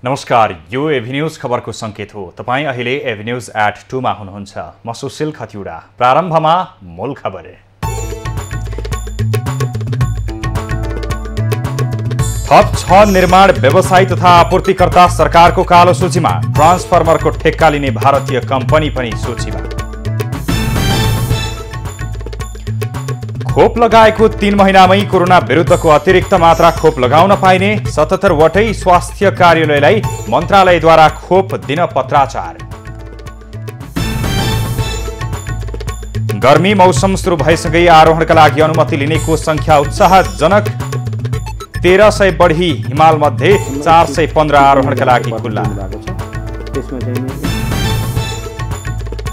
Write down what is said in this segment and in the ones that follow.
नमस्कार, यो एभिन्यूज खबरको संकेत हो। तपाई अहिले एभिन्यूज एट 2 मा हुनुहुन्छ। म सुशील खतिवडा। प्रारम्भमा मूल खबर। थप 6 निर्माण व्यवसायी तथा आपूर्तिकर्ता सरकारको कालो सूचीमा। ट्रान्सफर्मरको ठेक्का लिने भारतीय कम्पनी पनि सूचीमा। खोप लगाएको 3 महिनामै कोरोना विरुद्धको अतिरिक्त मात्रा खोप लगाउन पाइने। 77 वटै स्वास्थ्य कार्यालयलाई मन्त्रालयद्वारा खोप दिन पत्राचार। गर्मी मौसम सुरु भएसँगै आरोहणका लागि अनुमति लिनेको संख्या उत्साहजनक। 1300 बढी हिमाल मध्ये 415 आरोहणका लागि खुल्ला।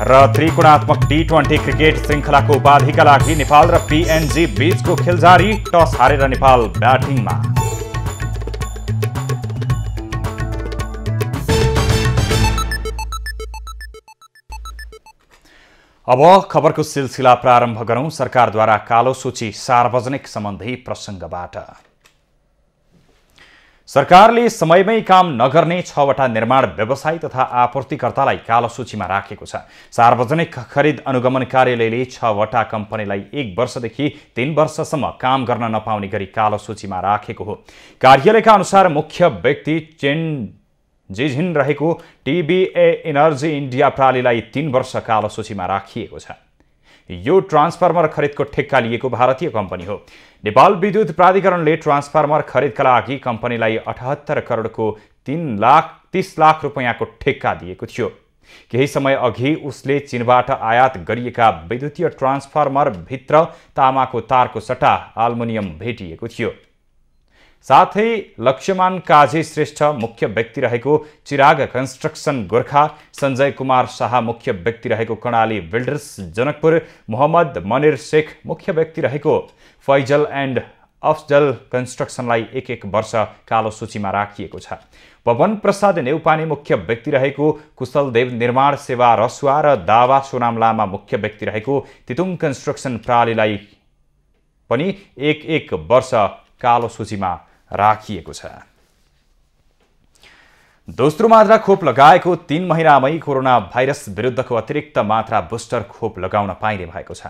र त्रिकोणात्मक T20 क्रिकेट श्रृङ्खलाको उपाधिका लागि नेपाल र PNG बीचको खेल जारी। टस हारेर नेपाल ब्याटिङमा। अब खबरको सिलसिला प्रारम्भ गरौं। सरकारद्वारा कालो सूची सार्वजनिक सम्बन्धी प्रसङ्गबाट। सरकारले समयमै काम नगर्ने 6 वटा निर्माण व्यवसायी तथा आपूर्तिकर्तालाई कालो सूचीमा राखेको छ। सार्वजनिक खरिद अनुगमन कार्यालयले 6 वटा कम्पनीलाई 1 वर्षदेखि 3 वर्षसम्म काम गर्न नपाउने गरी कालो सूचीमा राखेको हो। कार्यालयका अनुसार मुख्य व्यक्ति चेन जिझिन रहेको TBA इनर्जी इन्डिया प्रालीलाई 3 वर्ष कालो सूचीमा राखिएको छ। यो ट्रान्सफर्मर खरिदको ठेक्का लिएको भारतीय कम्पनी हो। नेपाल विद्युत प्राधिकरणले ट्रान्सफर्मर खरिदका लागि कम्पनीलाई 78 करोडको 30 लाख रुपैयाँको ठेक्का दिएको थियो। केही समय अघि उसले चीनबाट आयात गरिएका विद्युतीय ट्रान्सफर्मर भित्र तामाको तारको सट्टा एल्युमिनियम भेटिएको थियो। साथै लक्ष्यमान काजी श्रेष्ठ मुख्य व्यक्ति रहेको चिराग कन्स्ट्रक्सन गोर्खा, सञ्जय कुमार शाह मुख्य व्यक्ति रहेको कर्णाली बिल्डर्स जनकपुर, मोहम्मद मनिर शेख मुख्य व्यक्ति रहेको फैजल एन्ड अफजल कन्स्ट्रक्सनलाई 1 वर्ष कालो सूचीमा राखिएको छ। पवन प्रसाद नेउपाने मुख्य व्यक्ति रहेको कुशलदेव निर्माण सेवा रसुवा र दावा सोनाम लामा मुख्य व्यक्ति रहेको तितुङ कन्स्ट्रक्सन प्रालीलाई पनि 1 वर्ष कालो सूचीमा राखिएको छ। दोस्रो मात्रा खोप लगाएको 3 महिनामै कोरोना भाइरस विरुद्धको अतिरिक्त मात्रा बुस्टर खोप लगाउन पाइने भएको छ।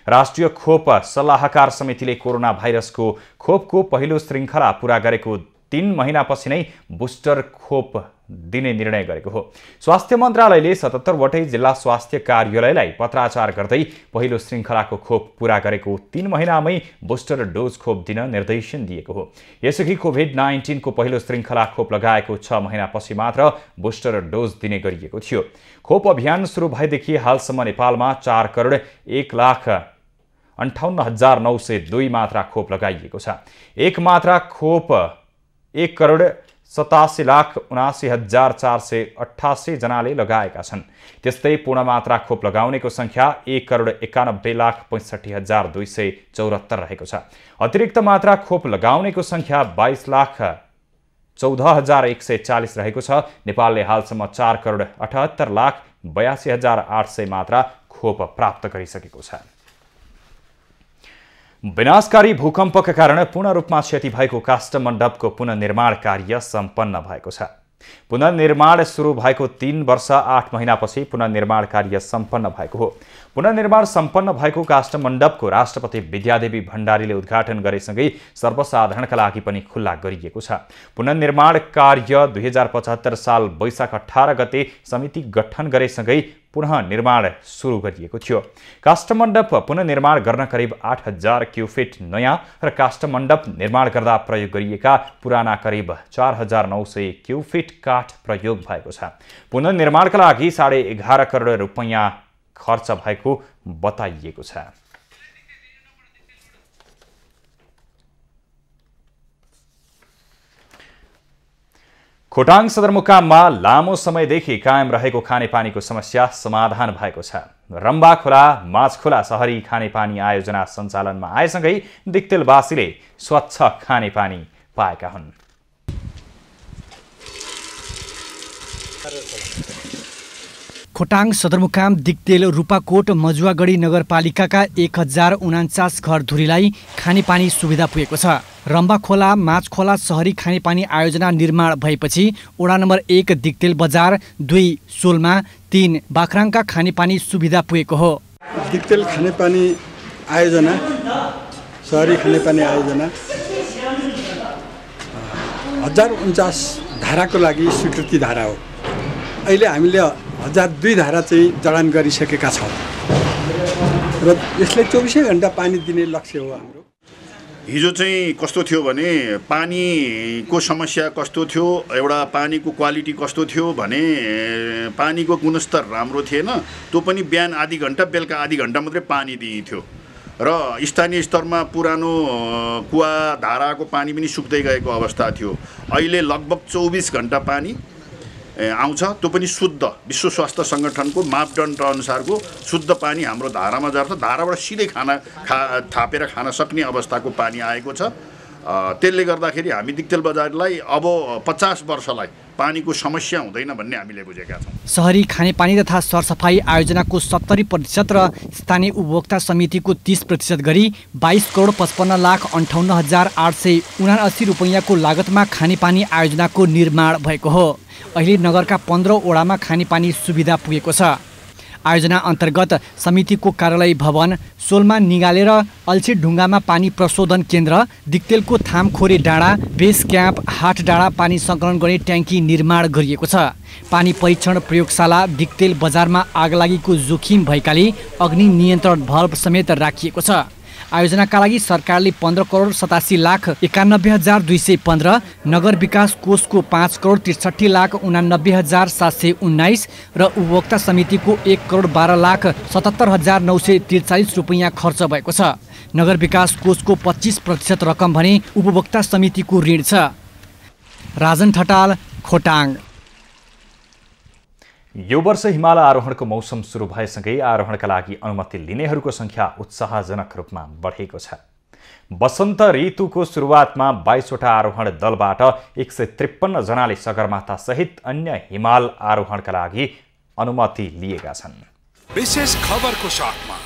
राष्ट्रिय खोप सल्लाहकार समितिले कोरोना भाइरसको खोपको पहिलो श्रृङ्खला पूरा गरेको 3 महिनापछि नै बुस्टर खोप दिने निर्णय गरेको हो। स्वास्थ्य मन्त्रालयले 77 वटै जिल्ला स्वास्थ्य कार्यालयलाई पत्राचार गर्दै पहिलो श्रृङ्खलाको खोप पूरा गरेको 3 महिनामै बुस्टर डोज खोप दिन निर्देशन दिएको हो। यसअघि कोभिड-19 को पहिलो श्रृङ्खला खोप लगाएको 6 महिनापछि मात्र बुस्टर डोज दिने गरिएको थियो। खोप अभियान सुरु भएदेखि हालसम्म नेपालमा 4 करोड 1,58,902 मात्रा खोप लगाइएको छ। एक मात्रा खोप 1 करोड 87,79,488 जनाले लगाएका छन्। त्यस्तै पूर्ण मात्रा खोप लगाउनेको संख्या 1 करोड 91,65,274 रहेको छ। अतिरिक्त मात्रा खोप लगाउनेको संख्या 22,14,140 रहेको छ। नेपालले हालसम्म 4 करोड 78,82,800 मात्रा खोप प्राप्त गरिसकेको छ। विनाशकारी भूकम्पका कारण पूर्ण रूपमा क्षति भएको काष्ठमण्डपको पुनर्निर्माण कार्य सम्पन्न भएको छ। पुनर्निर्माण सुरु भएको 3 वर्ष 8 महिनापछि पुनर्निर्माण कार्य सम्पन्न भएको हो। पुनर्निर्माण सम्पन्न भएको काष्ठमण्डपको राष्ट्रपति विद्यादेवी भण्डारीले उद्घाटन गरेसँगै सर्वसाधारणका लागि पनि खुल्ला गरिएको छ। पुनर्निर्माण कार्य 2075 साल वैशाख 18 गते समिति गठन गरेसँगै पुनः निर्माण सुरु गरिएको थियो। काष्ठमण्डप पुनर्निर्माण गर्न करिब 8000 क्युफिट नयाँ र काष्ठमण्डप निर्माण गर्दा प्रयोग गरिएका पुराना करिब 4900 क्युफिट काठ प्रयोग भएको छ। पुनर्निर्माणका लागि 11.5 करोड रुपैयाँ खर्च भएको बताइएको छ। खोटाङ सदरमुकाममा लामो समयदेखि कायम रहेको खानेपानीको समस्या समाधान भएको छ। रम्बा खोला माझखोला सहरी खानेपानी आयोजना सञ्चालनमा आएसँगै दिक्तेलवासीले स्वच्छ खानेपानी पाएका हुन्। खोटाङ सदरमुकाम दिक्तेल रूपाकोट मजुवागढी नगरपालिकाका 1049 घरधुरीलाई खानेपानी सुविधा पुगेको छ। रम्बा खोला माछखोला सहरी खानेपानी आयोजना निर्माण भएपछि वडा नम्बर 1 दिक्तेल बजार 2 सोलमा 3 बाख्राङका खानेपानी सुविधा पुगेको हो। दिक्तेल खानेपानी आयोजना सहरी खानेपानी आयोजना 1049 धाराको लागि स्वीकृति धारा हो। अहिले हामीले 1002 धारा चाहिँ जडान गरिसकेका छौँ र यसले 24 घण्टा पानी दिने लक्ष्य हो हाम्रो। हिजो चाहिँ कस्तो थियो भने पानीको समस्या कस्तो थियो, एउटा पानीको क्वालिटी कस्तो थियो भने पानीको गुणस्तर राम्रो थिएन। त्यो पनि बिहान आधी घण्टा बेलुका आधी घण्टा मात्रै पानी दिइन्थ्यो र स्थानीय स्तरमा पुरानो कुवा धाराको पानी पनि सुक्दै गएको अवस्था थियो। अहिले लगभग 24 घण्टा पानी आउँछ, त्यो पनि शुद्ध विश्व स्वास्थ्य सङ्गठनको मापदण्ड अनुसारको शुद्ध पानी हाम्रो धारामा जान्छ। धाराबाट सिधै थापेर खान सक्ने अवस्थाको पानी आएको छ। त्यसले गर्दाखेरि हामी दिक्तेल बजारलाई अब 50 वर्षलाई पानीको समस्या हुँदैन भन्ने हामीले बुझेका छौँ। सहरी खानेपानी तथा सरसफाई आयोजनाको 70% र स्थानीय उपभोक्ता समितिको 30% गरी 22,55,58,879 रुपैयाँको लागतमा खानेपानी आयोजनाको निर्माण भएको हो। अहिले नगरका 15 वडामा खानेपानी सुविधा पुगेको छ। आयोजना अन्तर्गत समितिको कार्यालय भवन, सोलमा निगालेर अल्छी ढुङ्गामा पानी प्रशोधन केन्द्र, दिक्तेलको थामखोरे डाँडा, बेस क्याम्प, हाट डाँडा पानी सङ्कलन गर्ने ट्याङ्की निर्माण गरिएको छ। पानी परीक्षण प्रयोगशाला दिक्तेल बजारमा आगलागीको जोखिम भएकाले अग्नि नियन्त्रण भल्भ समेत राखिएको छ। आयोजनाका लागि सरकारले 15,87,91,215, नगर विकास कोषको 5,63,89,719 र उपभोक्ता समितिको 1,12,77,943 रुपैयाँ खर्च भएको छ। नगर विकास कोषको 25% रकम भने उपभोक्ता समितिको ऋण छ। राजन ठटाल, खोटाङ। यो वर्ष हिमाल आरोहणको मौसम सुरु भएसँगै आरोहणका लागि अनुमति लिनेहरूको संख्या उत्साहजनक रूपमा बढेको छ। वसन्त ऋतुको सुरुवातमा 22 वटा आरोहण दलबाट 153 जनाले सगरमाथा सहित अन्य हिमाल आरोहणका लागि अनुमति लिएका छन्। विशेष खबरको साथमा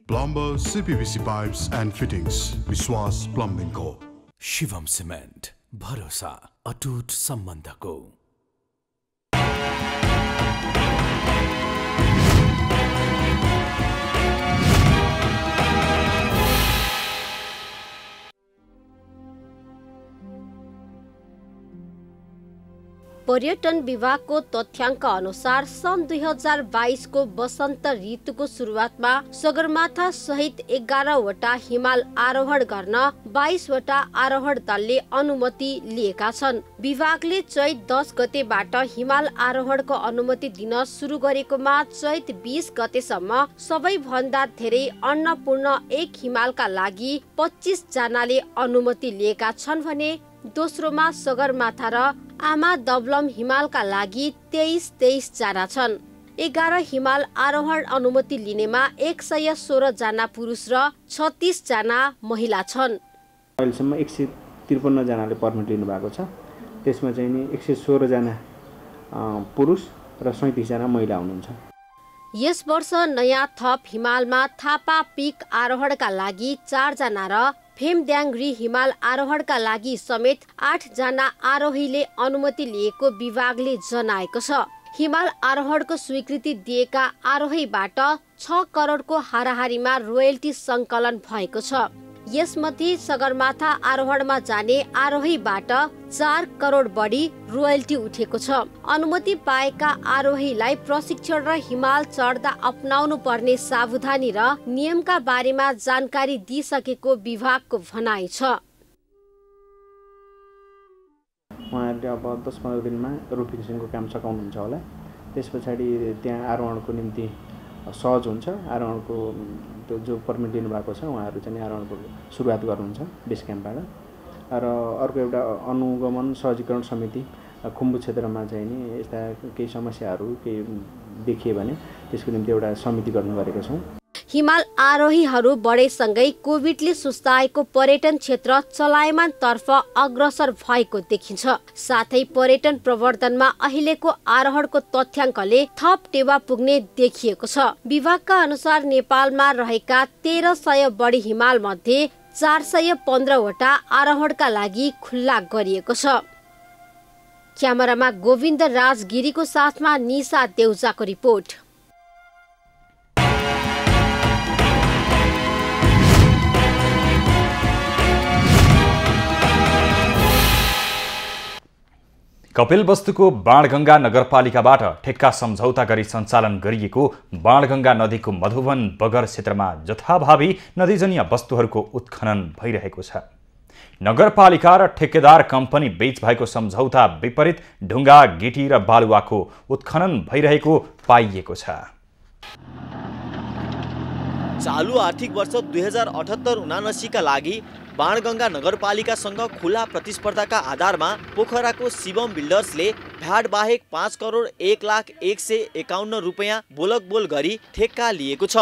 plumber CPVC Pipes and fittings, विश्वास प्लम्बिङ को। शिवम सिमेन्ट, भरोसा अटुट सम्बन्धको। पर्यटन विभागको तथ्याङ्क अनुसार सन् 2022 को वसन्त ऋतुको सुरुवातमा सगरमाथा सहित 11 वटा हिमाल आरोहण गर्न 22 वटा आरोहण दलले अनुमति लिएका छन्। विभागले चैत 10 गतेबाट हिमाल आरोहणको अनुमति दिन सुरु गरेकोमा चैत 20 गतेसम्म सबैभन्दा धेरै अन्नपूर्ण 1 हिमालका लागि 25 जनाले अनुमति लिएका छन् भने दोस्रोमा सगरमाथा र आमा दबलम हिमालका लागि 23 जना छन्। 11 हिमाल आरोहण अनुमति लिनेमा 116 जना पुरुष र 36 जना महिला छन्। अहिलेसम्म 153 जनाले पर्मिट लिनु भएको छ। त्यसमा चाहिँ नि 116 जना पुरुष र 37 जना महिला हुनुहुन्छ। यस वर्ष नयाँ थप हिमालमा थापा पिक आरोहणका लागि 4 जना र फेमद्याङ्ग्री हिमाल आरोहणका लागि समेत 8 जना आरोहीले अनुमति लिएको विभागले जनाएको छ। हिमाल आरोहणको स्वीकृति दिएका आरोहीबाट 6 करोडको हाराहारीमा रोयल्टी सङ्कलन भएको छ। यसमध्ये सगरमाथा आरोहणमा जाने आरोहीबाट 4 करोड बढी रोयल्टी उठेको छ। अनुमति पाएका आरोहीलाई प्रशिक्षण र हिमाल चढ्दा अपनाउनु पर्ने सावधानी र नियमका बारेमा जानकारी दिइसकेको विभागको भनाइ छ। उहाँहरूले अब 10-15 दिनमा रोड फिक्सिङको काम सकाउनुहुन्छ होला। त्यस पछाडि त्यहाँ आरोहणको निम्ति सहज हुन्छ। आरोहणको त्यो जो पर्मिट लिनुभएको छ उहाँहरू चाहिँ आरोहणको सुरुवात गर्नुहुन्छ बेस क्याम्पबाट। र अर्को एउटा अनुगमन सहजीकरण समिति खुम्बु क्षेत्रमा चाहिँ नि यस्ता केही समस्याहरू केही देखिए भने त्यसको निम्ति एउटा समिति गर्नु गरेका छौँ। हिमाल आरोहीहरू बढेसँगै कोभिडले सुस्ताएको पर्यटन क्षेत्र चलायमान तर्फ अग्रसर भएको देखिन्छ। साथै पर्यटन प्रवर्धनमा अहिलेको आरोहणको तथ्याङ्कले थप टेवा पुग्ने देखिएको छ। विभागका अनुसार नेपालमा रहेका 1300 बढी हिमाल मध्ये 415 वटा आरोहणका लागि खुल्ला गरिएको छ। क्यामेरामा गोविन्द राज गिरीको साथमा निशा देउजाको रिपोर्ट। कपिलवस्तुको बाणगङ्गा नगरपालिकाबाट ठेक्का सम्झौता गरी सञ्चालन गरिएको बाणगङ्गा नदीको मधुवन बगर क्षेत्रमा जथाभावी नदीजन्य वस्तुहरूको उत्खनन भइरहेको छ। नगरपालिका र ठेकेदार कम्पनी बीच भएको सम्झौता विपरीत ढुङ्गा, गिटी र बालुवाको उत्खनन भइरहेको पाइएको छ। चालु आर्थिक वर्ष 2078-79 का लागि बाणगङ्गा नगरपालिकासँग खुला प्रतिस्पर्धाका आधारमा पोखराको शिवम बिल्डर्सले भ्याट बाहेक 5 करोड 1,01,51 रुपैयाँ बोलकबोल गरी ठेक्का लिएको छ।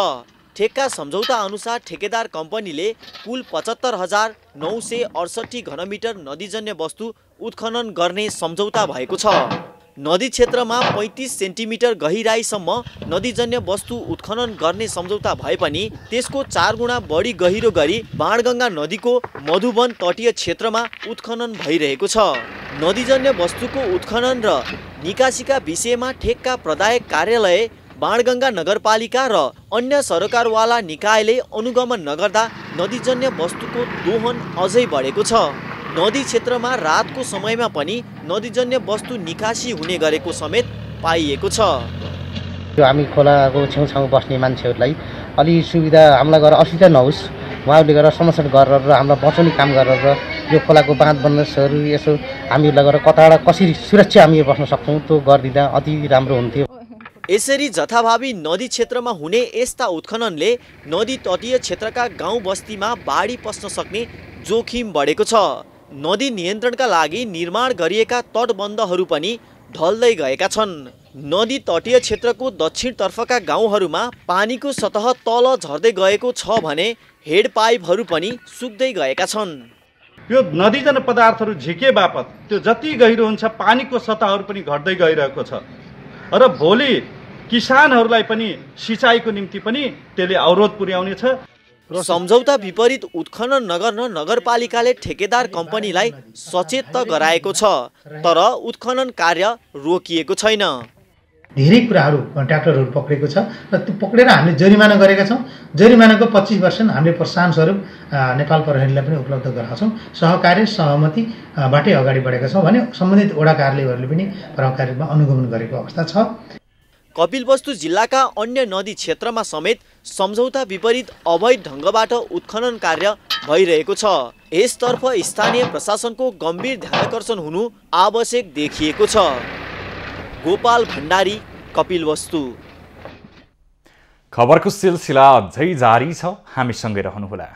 ठेक्का सम्झौता अनुसार ठेकेदार कम्पनीले कुल 75,968 घनमिटर नदीजन्य वस्तु उत्खनन गर्ने सम्झौता भएको छ। नदी क्षेत्रमा 35 सेन्टिमिटर गहिराईसम्म नदीजन्य वस्तु उत्खनन गर्ने सम्झौता भए पनि त्यसको 4 गुणा बढी गहिरो गरी बाणगङ्गा नदीको मधुवन तटीय क्षेत्रमा उत्खनन भइरहेको छ। नदीजन्य वस्तुको उत्खनन र निकासीका विषयमा ठेक्का प्रदायक कार्यालय, बाणगङ्गा नगरपालिका र अन्य सरकारवाला निकायले अनुगमन नगर्दा नदीजन्य वस्तुको दोहन अझै बढेको छ। नदी क्षेत्रमा रातको समयमा पनि नदीजन्य वस्तु निकासी हुने गरेको समेत पाइएको छ। हामी खोलाको छेउछाउ बस्ने मान्छेहरूलाई अलि सुविधा हामीलाई गरेर असुविधा नहोस्, उहाँहरूले गरेर समस्या गरेर र हामीलाई बचाउने काम गरेर यो खोलाको बाँध बन्दोबस्तहरू यसो हामीहरूलाई गरेर कताबाट कसरी सुरक्षा हामी बस्न सक्छौँ त्यो गरिदिँदा अति राम्रो हुन्थ्यो। यसरी जथाभावी नदी क्षेत्रमा हुने यस्ता उत्खननले नदी तटीय क्षेत्रका गाउँ बस्तीमा बाढी पस्न सक्ने जोखिम बढेको छ। नदी नियन्त्रणका लागि निर्माण गरिएका तटबन्धहरू पनि ढल्दै गएका छन्। नदी तटीय क्षेत्रको दक्षिणतर्फका गाउँहरूमा पानीको सतह तल झर्दै गएको छ भने हेड पाइपहरू पनि सुक्दै गएका छन्। यो नदीजन्य पदार्थहरू झिके बापत त्यो जति गहिरो हुन्छ पानीको सतहहरू पनि घट्दै गइरहेको छ र भोलि किसानहरूलाई पनि सिँचाइको निम्ति पनि त्यसले अवरोध पुर्याउनेछ। सम्झौता विपरीत उत्खनन नगर्न नगरपालिकाले ठेकेदार कम्पनीलाई सचेत त गराएको छ, तर उत्खनन कार्य रोकिएको छैन। धेरै कुराहरू ट्र्याक्टरहरू पक्रेको छ र त्यो पक्रेर हामीले जरिमाना गरेका छौँ। जरिमानाको 25% हामीले प्रोत्साहन स्वरूप नेपाल प्रहरीलाई पनि उपलब्ध गराएको छौँ। सहकार्य सहमतिबाटै अगाडि बढेका छौँ भने सम्बन्धित वडा कार्यालयहरूले पनि प्रभावकारी रूपमा अनुगमन गरेको अवस्था छ। कपिलवस्तु जिल्लाका अन्य नदी क्षेत्रमा समेत सम्झौता विपरीत अवैध ढङ्गबाट उत्खनन कार्य भइरहेको छ। यसतर्फ स्थानीय प्रशासनको गम्भीर ध्यानाकर्षण हुनु आवश्यक देखिएको छ। गोपाल भण्डारी, कपिलवस्तु। खबरको सिलसिला अझै जारी छ, हामीसँगै रहनुहोला।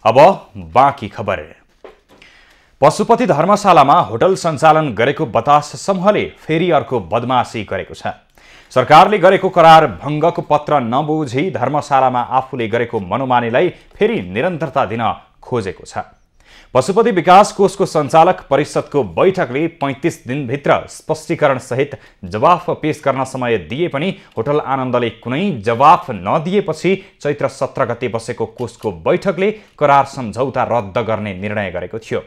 अब बाँकी खबर। पशुपति धर्मशालामा होटल सञ्चालन गरेको बतास समूहले फेरि अर्को बदमासी गरेको छ। सरकारले गरेको करार भङ्गको पत्र नबुझी धर्मशालामा आफूले गरेको मनोमानीलाई फेरि निरन्तरता दिन खोजेको छ। पशुपति विकास कोषको सञ्चालक परिषदको बैठकले 35 दिनभित्र स्पष्टीकरण सहित जवाफ पेश गर्न समय दिए पनि होटल आनन्दले कुनै जवाफ नदिएपछि चैत्र 17 गते बसेको कोषको बैठकले करार सम्झौता रद्द गर्ने निर्णय गरेको थियो।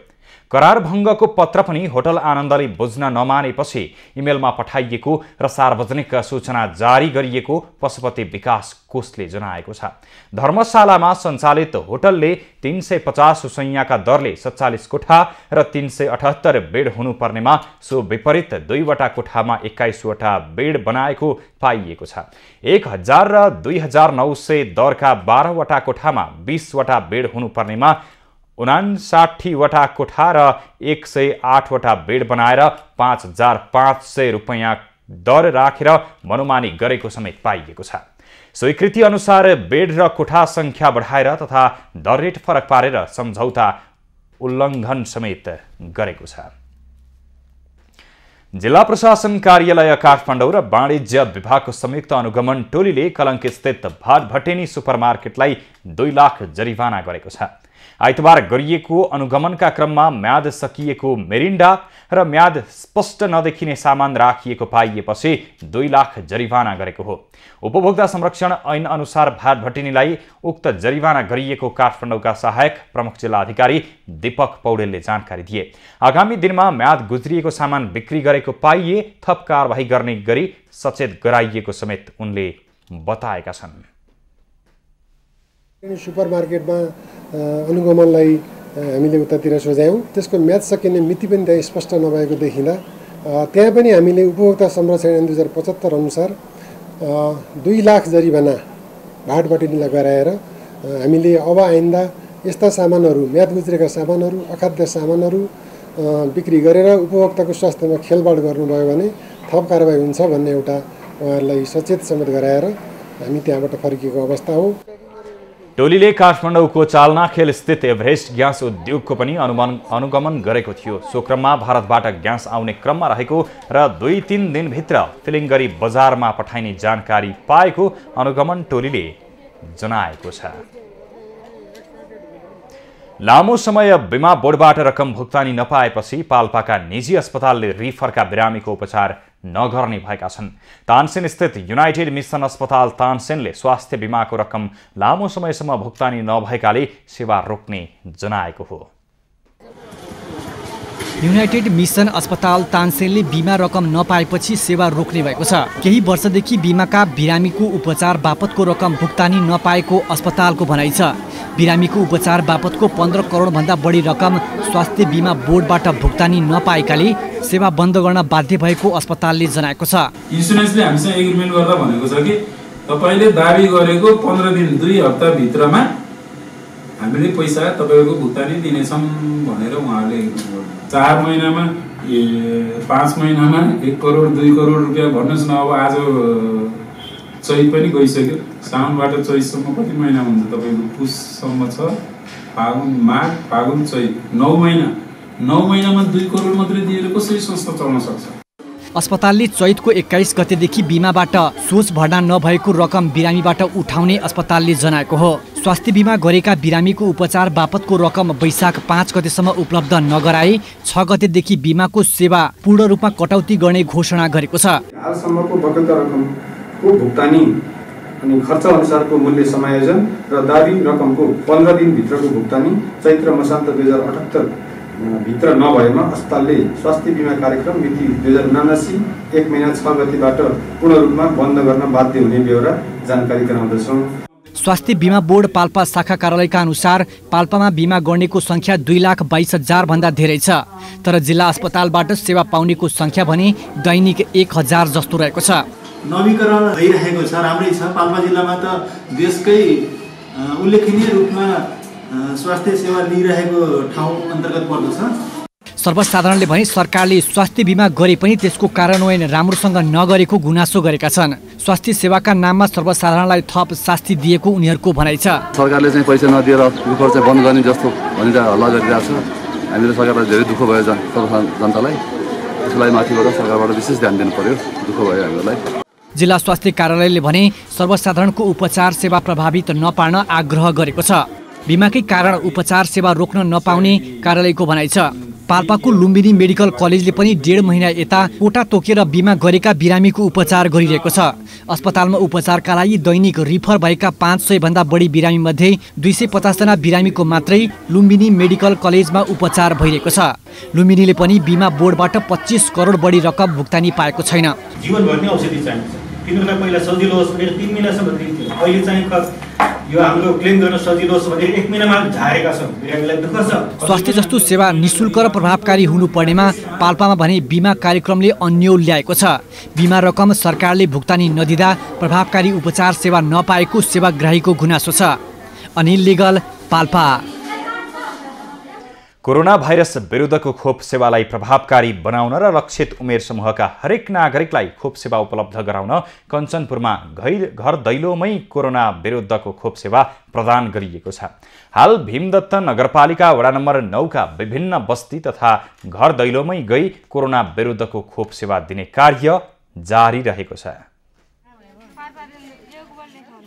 करार भङ्गको पत्र पनि होटल आनन्दले बुझ्न नमानेपछि इमेलमा पठाइएको र सार्वजनिक सूचना जारी गरिएको पशुपति विकास कोषले जनाएको छ। धर्मशालामा सञ्चालित होटलले 350 रुपैयाँका दरले 47 कोठा र 378 बेड हुनुपर्नेमा सो विपरीत 2वटा कोठामा 21 वटा बेड बनाएको पाइएको छ। 1000 र 2900 दरका 12 वटा कोठामा 20 वटा बेड हुनुपर्नेमा 59 वटा कोठा र 108 वटा बेड बनाएर 5500 रुपैयाँ दर राखेर मनोमानी गरेको समेत पाइएको छ। स्वीकृति अनुसार बेड र कोठा संख्या बढाएर तथा दर रेट फरक पारेर सम्झौता उल्लङ्घन समेत गरेको छ। जिल्ला प्रशासन कार्यालय काठमाडौँ र वाणिज्य विभागको संयुक्त अनुगमन टोलीले कलङ्की स्थित भाटभटेनी सुपरमार्केटलाई 2 लाख जरिवाना गरेको छ। आइतबार गरिएको अनुगमनका क्रममा म्याद सकिएको मिरिन्डा र म्याद स्पष्ट नदेखिने सामान राखिएको पाइएपछि 2 लाख जरिवाना गरेको हो। उपभोक्ता संरक्षण ऐन अनुसार भाटभटेनीलाई उक्त जरिवाना गरिएको काठमाडौँका सहायक प्रमुख जिल्ला अधिकारी दीपक पौडेलले जानकारी दिए। आगामी दिनमा म्याद गुज्रिएको सामान बिक्री गरेको पाइए थप कारबाही गर्ने गरी सचेत गराइएको समेत उनले बताएका छन्। सुपरमार्केटमा अनुगमनलाई हामीले उतातिर सोझ्यौँ। त्यसको म्याद सकिने मिति पनि त्यहाँ स्पष्ट नभएको देखिँदा त्यहाँ पनि हामीले उपभोक्ता संरक्षण ऐन 2075 अनुसार 2 लाख जरिवाना भाटभटेनीलाई गराएर हामीले अब आइन्दा यस्ता सामानहरू म्याद गुज्रेका सामानहरू अखाद्य सामानहरू बिक्री गरेर उपभोक्ताको स्वास्थ्यमा खेलबाड गर्नुभयो भने थप कारबाही हुन्छ भन्ने एउटा उहाँहरूलाई सचेत समेत गराएर हामी त्यहाँबाट फर्किएको अवस्था हो। टोलीले काठमाडौँको चालनाखेल स्थित एभरेस्ट ग्यास उद्योगको पनि अनुगमन गरेको थियो। सो क्रममा भारतबाट ग्यास आउने क्रममा रहेको र 2-3 दिनभित्र फिलिङ गरी बजारमा पठाइने जानकारी पाएको अनुगमन टोलीले जनाएको छ। लामो समय बिमा बोर्डबाट रकम भुक्तानी नपाएपछि पाल्पाका निजी अस्पतालले रिफरका बिरामीको उपचार नगर्ने भएका छन्। तानसेन स्थित युनाइटेड मिसन अस्पताल तानसेनले स्वास्थ्य बिमाको रकम लामो समयसम्म भुक्तानी नभएकाले सेवा रोक्ने जनाएको हो। युनाइटेड मिसन अस्पताल तानसेनले बिमा रकम नपाएपछि सेवा रोक्ने भएको छ। केही वर्षदेखि बिमाका बिरामीको उपचार बापतको रकम भुक्तानी नपाएको अस्पतालको भनाइ छ। बिरामीको उपचार बापतको 15 करोडभन्दा बढी रकम स्वास्थ्य बिमा बोर्डबाट भुक्तानी नपाएकाले सेवा बन्द गर्न बाध्य भएको अस्पतालले जनाएको छ। इन्सुरेन्सले हामीसँग एग्रिमेन्ट गर्दा भनेको छ कि तपाईले दाबी गरेको 15 दिन 2 हप्ता भित्रमा हामीले पैसा तपाईको भुक्तानी दिनेछौं भनेर उहाँले 4 महिनामा 5 महिनामा 1 करोड 2 करोड रुपैयाँ भन्नुस् न। अब आज चैत पनि गइसक्यो। साउनबाट चैतसम्म कति महिना हुन्छ तपाईको? पुससम्म छ, फागुन माघ फागुन चैत 9 महिना। 9 महिनामा 2 करोड मात्रै दिएर कसरी संस्था चल्न सक्छ? अस्पतालले चैतको 21 गतेदेखि बिमाबाट सोच भर्ना नभएको रकम बिरामीबाट उठाउने अस्पतालले जनाएको हो। स्वास्थ्य बिमा गरेका बिरामीको उपचार बापतको रकम वैशाख 5 गतेसम्म उपलब्ध नगराए 6 गतेदेखि बिमाको सेवा पूर्ण रूपमा कटौती गर्ने घोषणा गरेको छ। हालसम्मको बकेता रकमको भुक्तानी अनि खर्च अनुसारको मूल्य समायोजन र दाबी रकमको 15 दिन भित्रको भुक्तानी चैत्र मसान्त 2078 भित्र नभएमा अस्पतालले स्वास्थ्य बिमा कार्यक्रम मिति 2079 1 महिना 6 गतेबाट पूर्ण रूपमा बन्द गर्न बाध्य हुने बेहोरा जानकारी गराउँदछौँ। स्वास्थ्य बिमा बोर्ड पाल्पा शाखा कार्यालयका अनुसार पाल्पामा बिमा गर्नेको संख्या 2,22,000 भन्दा धेरै छ। तर जिल्ला अस्पतालबाट सेवा पाउनेको संख्या भने दैनिक 1,000 जस्तो रहेको छ। नवीकरण भइरहेको छ, राम्रै छ। पाल्पा जिल्लामा त देशकै उल्लेखनीय रूपमा स्वास्थ्य सेवा लिइरहेको ठाउँ अन्तर्गत पर्दछ। सर्वसाधारणले भने सरकारले स्वास्थ्य बिमा गरे पनि त्यसको कार्यान्वयन राम्रोसँग नगरेको गुनासो गरेका छन्। स्वास्थ्य सेवाका नाममा सर्वसाधारणलाई थप शास्ति दिएको उनीहरूको भनाइ छ। सरकारले चाहिँ पैसा नदिएर रिफर चाहिँ बन्द गर्ने जस्तो भनेर हल्ला गरिरहेको छ। हामीले सरकारलाई धेरै दुःख भयो जनतालाई। त्यसलाई माथिबाट सरकारबाट विशेष ध्यान दिनु पर्यो। दुःख भयो हामीलाई। जिल्ला स्वास्थ्य कार्यालयले भने सर्वसाधारणको उपचार सेवा प्रभावित नपार्न आग्रह गरेको छ। बिमाकै कारण उपचार सेवा रोक्न नपाउने कार्यालयको भनाइ छ। पाल्पाको लुम्बिनी मेडिकल कलेजले पनि 1.5 महिना यता कोटा तोकेर बिमा गरेका बिरामीको उपचार गरिरहेको छ। अस्पतालमा उपचारका लागि दैनिक रिफर भएका 500 भन्दा बढी बिरामी मध्ये 250 जना बिरामीको मात्रै लुम्बिनी मेडिकल कलेजमा उपचार भइरहेको छ। लुम्बिनीले पनि बिमा बोर्डबाट 25 करोड बढी रकम भुक्तानी पाएको छैन। जीवनभर नै औषधि चाहिन्छ। तिनीहरूलाई पहिला सजिलो होस् भनेर 3 महिनासम्म दिन्थ्यो। अहिले चाहिँ यो हाम्रो क्लेम गर्न सजिलो होस् भनेर 1 महिनामा झारेका छन्। बिरामीलाई दुःख छ। स्वास्थ्य जस्तो सेवा निशुल्क र प्रभावकारी हुनुपर्नेमा पाल्पामा भने बिमा कार्यक्रमले अन्यल ल्याएको छ। बिमा रकम सरकारले भुक्तानी नदिँदा प्रभावकारी उपचार सेवा नपाएको सेवाग्राहीको गुनासो छ। Anil legal, Palpa. Corona virus विरुद्धको खोप सेवालाई प्रभावकारी बनाउन र लक्षित उमेर समूहका हरेक नागरिकलाई खोप सेवा उपलब्ध गराउन कञ्चनपुरमा घर दैलोमै कोरोना विरुद्धको खोप सेवा प्रदान गरिएको छ। हाल भीमदत्त नगरपालिका वडा नम्बर 9 का विभिन्न बस्ती तथा घर दैलोमै गई कोरोना विरुद्धको खोप सेवा दिने कार्य जारी रहेको छ।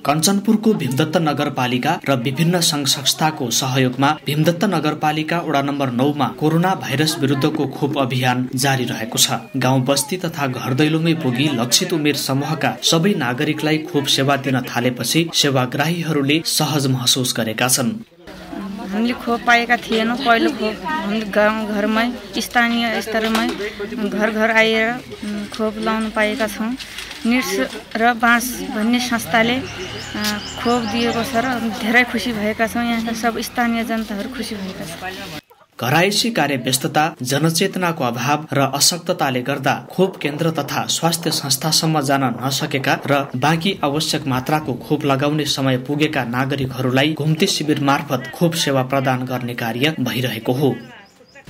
कञ्चनपुरको भीमदत्त नगरपालिका र विभिन्न सङ्घ संस्थाको सहयोगमा भीमदत्त नगरपालिका वडा नम्बर 9 मा कोरोना भाइरस विरुद्धको खोप अभियान जारी रहेको छ। गाउँ बस्ती तथा घर दैलोमै पुगी लक्षित उमेर समूहका सबै नागरिकलाई खोप सेवा दिन थालेपछि सेवाग्राहीहरूले सहज महसुस गरेका छन्। हामीले खोप पाएका थिएनौँ। पहिलो खोप हामीले गाउँ घरमै स्थानीय स्तरमै घर घर आएर खोप लाउन पाएका छौँ। निड्स र बाँस भन्ने संस्थाले खोप दिएको छ र धेरै खुसी भएका छौँ। यहाँका सब स्थानीय जनताहरू खुसी भएका छन्। घरायसी कार्य व्यस्तता, जनचेतनाको अभाव र अशक्तताले गर्दा खोप केन्द्र तथा स्वास्थ्य संस्थासम्म जान नसकेका र बाँकी आवश्यक मात्राको खोप लगाउने समय पुगेका नागरिकहरूलाई घुम्ती शिविर मार्फत खोप सेवा प्रदान गर्ने कार्य भइरहेको हो।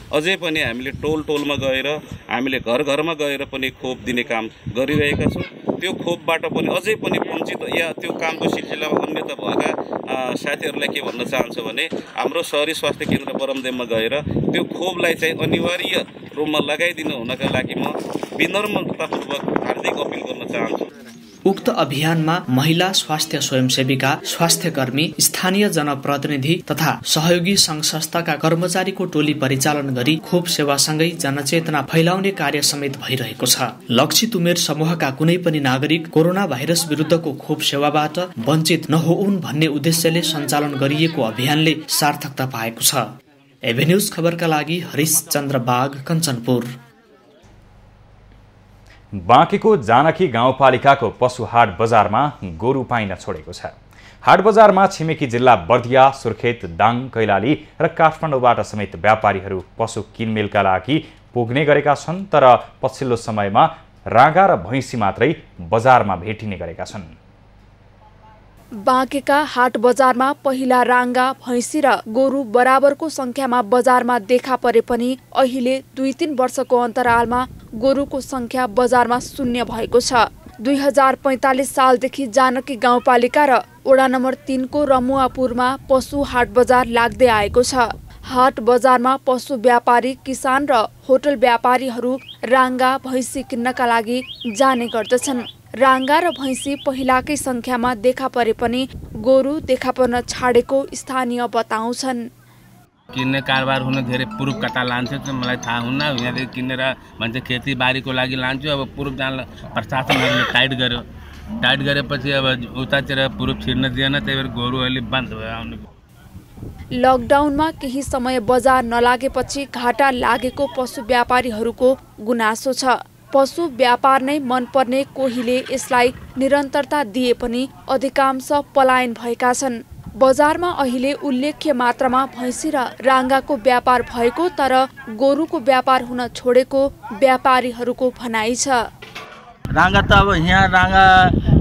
अझै पनि हामीले टोलमा गएर हामीले घर घरमा गएर पनि खोप दिने काम गरिरहेका छौँ। त्यो खोपबाट पनि अझै पनि वञ्चित या त्यो कामको सिलसिलामा अन्यथा भएका साथीहरूलाई के भन्न चाहन्छु भने हाम्रो शहरी स्वास्थ्य केन्द्र बरमदेवमा गएर त्यो खोपलाई चाहिँ अनिवार्य रूपमा लगाइदिनु हुनका लागि म विनम्रतापूर्वक हार्दिक अपिल गर्न चाहन्छु। उक्त अभियानमा महिला स्वास्थ्य स्वयंसेविका, स्वास्थ्यकर्मी, स्थानीय जनप्रतिनिधि तथा सहयोगी सङ्घ संस्थाका कर्मचारीको टोली परिचालन गरी खोप सेवासँगै जनचेतना फैलाउने कार्य समेत भइरहेको छ। लक्षित उमेर समूहका कुनै पनि नागरिक कोरोना भाइरस विरुद्धको खोप सेवाबाट वञ्चित नहोउन् भन्ने उद्देश्यले सञ्चालन गरिएको अभियानले सार्थकता पाएको छ। एभेन्यूज खबरका लागि हरिश चन्द्र बाग, कञ्चनपुर। बाँकेको जानकी गाउँपालिकाको पशु हाट बजारमा गोरु पाइन छोडेको छ। हाट बजारमा छिमेकी जिल्ला बर्दिया, सुर्खेत, दाङ, कैलाली र काठमाडौँबाट समेत व्यापारीहरू पशु किनमेलका लागि पुग्ने गरेका छन्। तर पछिल्लो समयमा राँगा र भैँसी मात्रै बजारमा भेटिने गरेका छन्। बाँकेका हाट बजारमा पहिला राङ्गा, भैँसी र गोरु बराबरको संख्यामा बजारमा देखा परे पनि अहिले 2-3 वर्षको अन्तरालमा गोरुको संख्या बजारमा शून्य भएको छ। 2045 सालदेखि जानकी गाउँपालिका र वडा नम्बर 3 को रमुवापुरमा पशु हाट बजार लाग्दै आएको छ। हाट बजारमा पशु व्यापारी, किसान र होटल व्यापारीहरू राङ्गा, भैँसी किन्नका लागि जाने गर्दछन्। राङ्गा र भैँसी पहिलाकै संख्यामा देखा परे पनि गोरु देखा पर्न छाडेको स्थानीय बताउँछन्। किन्ने कारोबार हुन धेरै पूर्व कता लान्थ्यो त मलाई थाहा हुन्न। यहाँदेखि किनेर मान्छे खेतीबारीको लागि लान्थ्यो। अब पूर्व जान प्रशासनहरूले टाइट गर्यो। टाइट गरेपछि अब उतातिर पूर्व छिर्न दिएन। त्यही भएर गोरु अहिले बन्द भयो आउनु। लकडाउनमा केही समय बजार नलागेपछि घाटा लागेको पशु व्यापारीहरूको गुनासो छ। पशु व्यापार नै मनपर्ने कोहीले यसलाई निरन्तरता दिए पनि अधिकांश पलायन भएका छन्। बजारमा अहिले उल्लेख्य मात्रामा भैँसी र राङ्गाको व्यापार भएको तर गोरुको व्यापार हुन छोडेको व्यापारीहरूको भनाइ छ। राङ्गा त अब यहाँ राङ्गा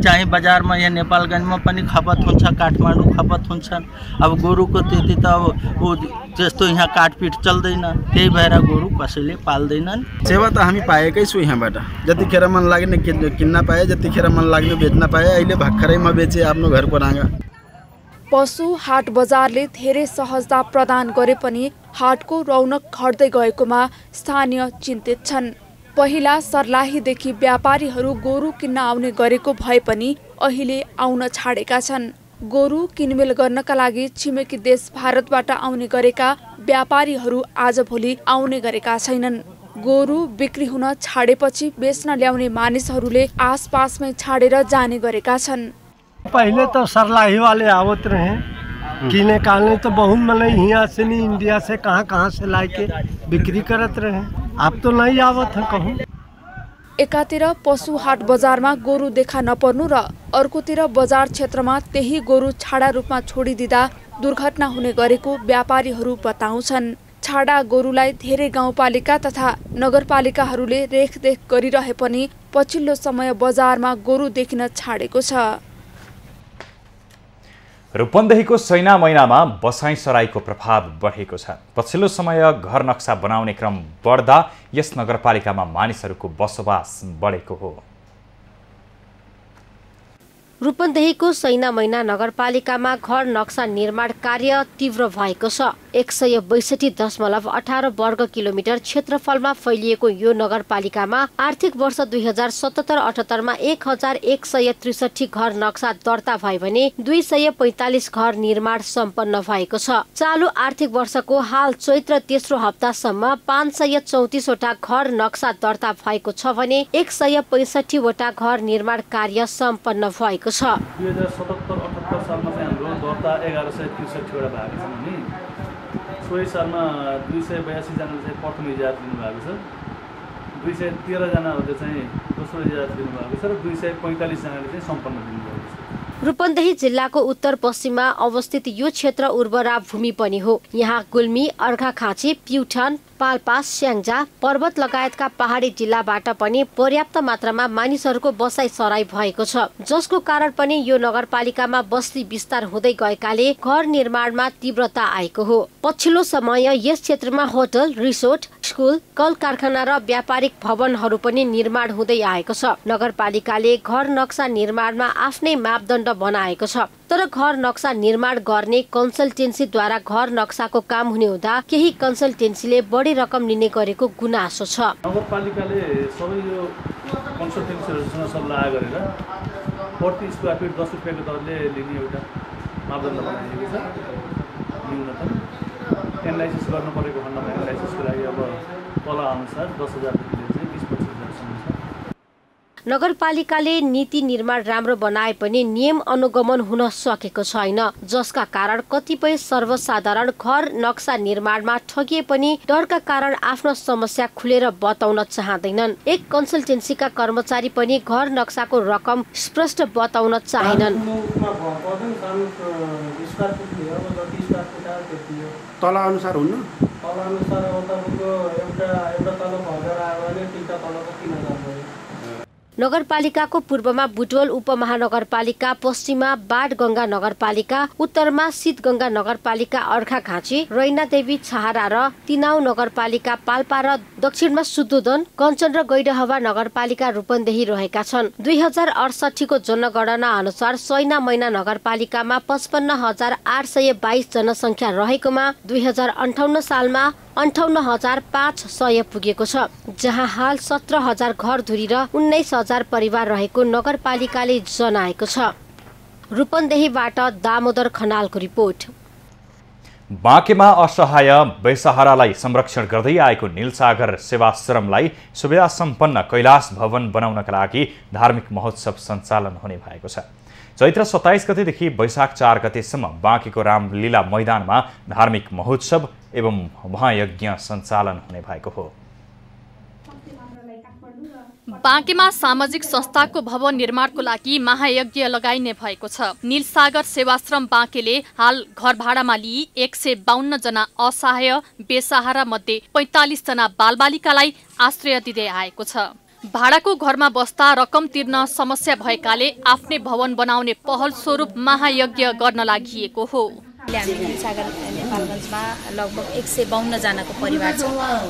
चाहिँ बजारमा यहाँ नेपालगञ्जमा पनि खपत हुन्छ, काठमाडौँ खपत हुन्छन्। अब गोरुको त्यति त अब त्यस्तो यहाँ काटपिट चल्दैन। त्यही भएर गोरु कसैले पाल्दैनन्। सेवा त हामी पाएकै छु यहाँबाट। जतिखेर मन लाग्ने किन्न पाए, जतिखेर मन लाग्ने बेच्न पाए। अहिले भर्खरै म बेचेँ आफ्नो घरको राङ्गा। पशु हाट बजारले धेरै सहजता प्रदान गरे पनि हाटको रौनक घट्दै गएकोमा स्थानीय चिन्तित छन्। पहिला सर्लाहीदेखि व्यापारीहरू गोरु किन्न आउने गरेको भए पनि अहिले आउन छाडेका छन्। गोरु किनमेल गर्नका लागि छिमेकी देश भारतबाट आउने गरेका व्यापारीहरू आजभोलि आउने गरेका छैनन्। गोरु बिक्री हुन छाडेपछि बेच्न ल्याउने मानिसहरूले आसपासमै छाडेर जाने गरेका छन्। पहले तो सरलाही वाले आवत रहे किने कालने तो बहुत मतलब यहाँ से नहीं, इंडिया से कहाँ से लाके बिक्री करत रहे। अब तो नहीं आवत है कहूँ। एकातिर पशु हाट बजारमा गोरु देखा नपर्नु र अर्कोतिर बजार क्षेत्रमा त्यही गोरु छाडा रूपमा छोडिदिँदा दुर्घटना हुने गरेको व्यापारीहरू बताउँछन्। छाडा गोरुलाई धेरै गाउँपालिका तथा नगरपालिकाहरूले रेखदेख गरिरहे पनि पछिल्लो समय बजारमा गोरु देखिन छाडेको छ। रूपन्देहीको सैना मैनामा बसाइसराईको प्रभाव बढेको छ। पछिल्लो समय घर नक्सा बनाउने क्रम बढ्दा यस नगरपालिकामा मानिसहरूको बसोबास बढेको हो। रूपन्देहीको सैना मैना नगरपालिकामा घर नक्सा निर्माण कार्य तीव्र भएको छ। 162.18 वर्ग किलोमिटर क्षेत्रफलमा फैलिएको यो नगरपालिकामा आर्थिक वर्ष 2077-78 मा 1163 घर नक्सा दर्ता भए भने 245 घर निर्माण सम्पन्न भएको छ। चालु आर्थिक वर्षको हाल चैत्र तेस्रो हप्तासम्म 534 वटा घर नक्सा दर्ता भएको छ भने 165 वटा घर निर्माण कार्य सम्पन्न भएको छ। 2077-78 सालमा चाहिँ हाम्रो दर्ता 1163 वटा भएको छ भने सोही सालमा 282 जनाले चाहिँ प्रथम इजारा दिनुभएको छ, 213 जनाहरूले चाहिँ दोस्रो इजारा दिनुभएको छ र 245 जनाले चाहिँ सम्पन्न दिनुभएको छ। रूपन्देही जिल्लाको उत्तर पश्चिममा अवस्थित यो क्षेत्र उर्वरा भूमि पनि हो। यहाँ गुल्मी, अर्घाखाँची, प्युठान, पाल्पा, स्याङ्जा, पर्वत लगायतका पहाडी जिल्लाबाट पनि पर्याप्त मात्रामा मानिसहरूको बसाइ सराई भएको छ, जसको कारण पनि यो नगरपालिकामा बस्ती विस्तार हुँदै गएकाले घर निर्माणमा तीव्रता आएको हो। पछिल्लो समय यस क्षेत्रमा होटल, रिसोर्ट, स्कुल, कल कारखाना र व्यापारिक भवनहरू पनि निर्माण हुँदै आएको छ। नगरपालिकाले घर नक्सा निर्माणमा आफ्नै मापदण्ड बनाएको छ, तर घर नक्सा निर्माण गर्ने कन्सल्टेन्सीद्वारा घर नक्साको काम हुने हुँदा केही कन्सल्टेन्सीले बढी रकम लिने गरेको गुनासो छ। नगरपालिकाले सबै यो कन्सल्टेन्सीहरूसँग सल्लाह गरेर प्रति स्क्वायर फिट 10 रुपियाँको दरले लिने एउटा मापदण्ड बनाइएको छ। न्यूनतम एनालाइसिस गर्नु परेको खण्डमा एनालाइसिसको लागि अब तल अनुसार 10,000 देखि चाहिँ 20-25,000 सम्म छ। नगरपालिकाले नीति निर्माण राम्रो बनाए पनि नियम अनुगमन हुन सकेको छैन, जसका कारण कतिपय सर्वसाधारण घर नक्सा निर्माणमा ठगिए पनि डरका कारण आफ्नो समस्या खुलेर बताउन चाहँदैनन्। एक कन्सल्टेन्सीका कर्मचारी पनि घर नक्साको रकम स्पष्ट बताउन चाहेनन्। तल अनुसार हुन्न, तल अनुसार एउटा तल भएर आयो भने तिनटा तलको 3,000 भयो। नगरपालिकाको पूर्वमा बुटवल उपमहानगरपालिका, पश्चिममा बाढगङ्गा नगरपालिका, उत्तरमा शीतगङ्गा नगरपालिका अर्घाखाँची, रैनादेवी छहारा र तिनाउ नगरपालिका पाल्पा र दक्षिणमा सुदुदन, कञ्चन र गैडहवा नगरपालिका रूपन्देही रहेका छन्। 2068 को जनगणना अनुसार सैना मैना नगरपालिकामा 55,822 जनसङ्ख्या रहेकोमा 2058 सालमा 58,500 पुगेको छ, जहाँ हाल 17,000 घरधुरी र 19,000 परिवार रहेको नगरपालिकाले जनाएको छ। रूपन्देहीबाट दामोदर खनालको रिपोर्ट। बाँकेमा असहाय बेसहारालाई संरक्षण गर्दै आएको नीलसागर सेवाश्रमलाई सुविधा सम्पन्न कैलाश भवन बनाउनका लागि धार्मिक महोत्सव सञ्चालन हुने भएको छ। चैत्र 27 गतेदेखि वैशाख 4 गतेसम्म बाँकेको रामलीला मैदानमा धार्मिक महोत्सव एवं महायज्ञ सञ्चालन हुने भएको हो। बाँकेमा सामाजिक संस्थाको भवन निर्माणको लागि महायज्ञ लगाइने भएको छ। नीलसागर सेवाश्रम बाँकेले हाल घर भाडामा लिई 152 जना असहाय बेसहारा मध्ये 45 जना बालबालिकालाई आश्रय दिँदै आएको छ। भाडाको घरमा बस्दा रकम तिर्न समस्या भएकाले आफ्नै भवन बनाउने पहल स्वरूप महायज्ञ गर्न लागि हो। हामी नीलसागर नेपालगञ्जमा लगभग 152 जनाको परिवार छ।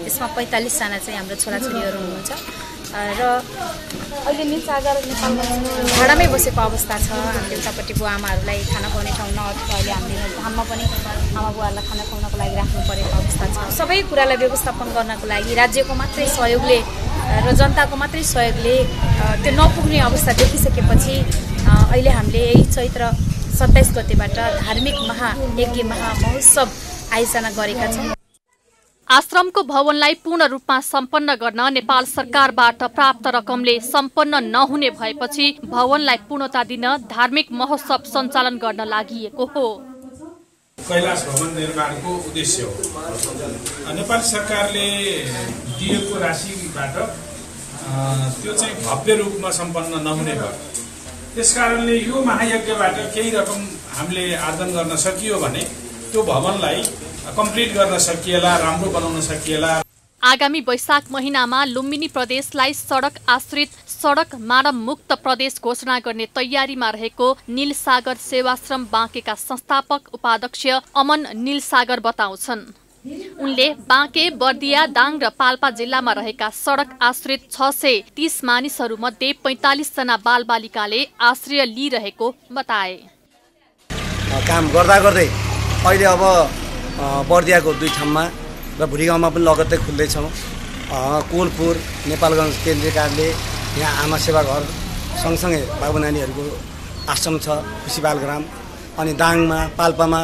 यसमा 45 जना चाहिँ हाम्रो छोराछोरीहरू हुनुहुन्छ र अहिले नीलसागर नेपालगञ्ज भाडामै बसेको अवस्था छ। हामीले उतापट्टिको आमाहरूलाई खाना खुवाउने ठाउँ नअथवा अहिले हामीले धाममा पनि आमा बुवाहरूलाई खाना खुवाउनको लागि राख्नु परेको अवस्था छ। सबै कुरालाई व्यवस्थापन गर्नको लागि राज्यको मात्रै सहयोगले र जनताको मात्रै सहयोगले त्यो नपुग्ने अवस्था देखिसकेपछि अहिले हामीले यही चैत्र 27 गतेबाट धार्मिक महायज्ञ महामहोत्सव आयोजना गरेका छौँ। आश्रमको भवनलाई पूर्ण रूपमा सम्पन्न गर्न नेपाल सरकारबाट प्राप्त रकमले सम्पन्न नहुने भएपछि भवनलाई पूर्णता दिन धार्मिक महोत्सव सञ्चालन गर्न लागि हो। कैलाश भवन निर्माणको उद्देश्य हो। नेपाल सरकारले दिएको राशिबाट त्यो चाहिँ भव्य रूपमा सम्पन्न नहुने भयो। त्यसकारणले यो महायज्ञबाट केही रकम हामीले आर्जन गर्न सकियो भने त्यो भवनलाई कम्प्लिट गर्न सकिएला, राम्रो बनाउन सकिएला। आगामी वैशाख महिनामा लुम्बिनी प्रदेशलाई सडक आश्रित सडक मानव मुक्त प्रदेश घोषणा गर्ने तयारीमा रहेको नीलसागर सेवाश्रम बाँकेका संस्थापक उपाध्यक्ष अमन नीलसागर बताउँछन्। उनले बाँके, बर्दिया, दाङ र पाल्पा जिल्लामा रहेका सडक आश्रित 630 मानिसहरू मध्ये 45 जना बालबालिकाले आश्रय लिइरहेको बताए। काम गर्दा गर्दै अहिले अब बर्दियाको 2 ठाउँमा र भुरीगाउँमा पनि लगत्तै खुल्दैछौँ। कोलपुर, नेपालगञ्ज केन्द्रीय कार्यालय, यहाँ आमा सेवा घर सँगसँगै बाबु नानीहरूको आश्रम छ, खुसी बालग्राम, अनि दाङमा, पाल्पामा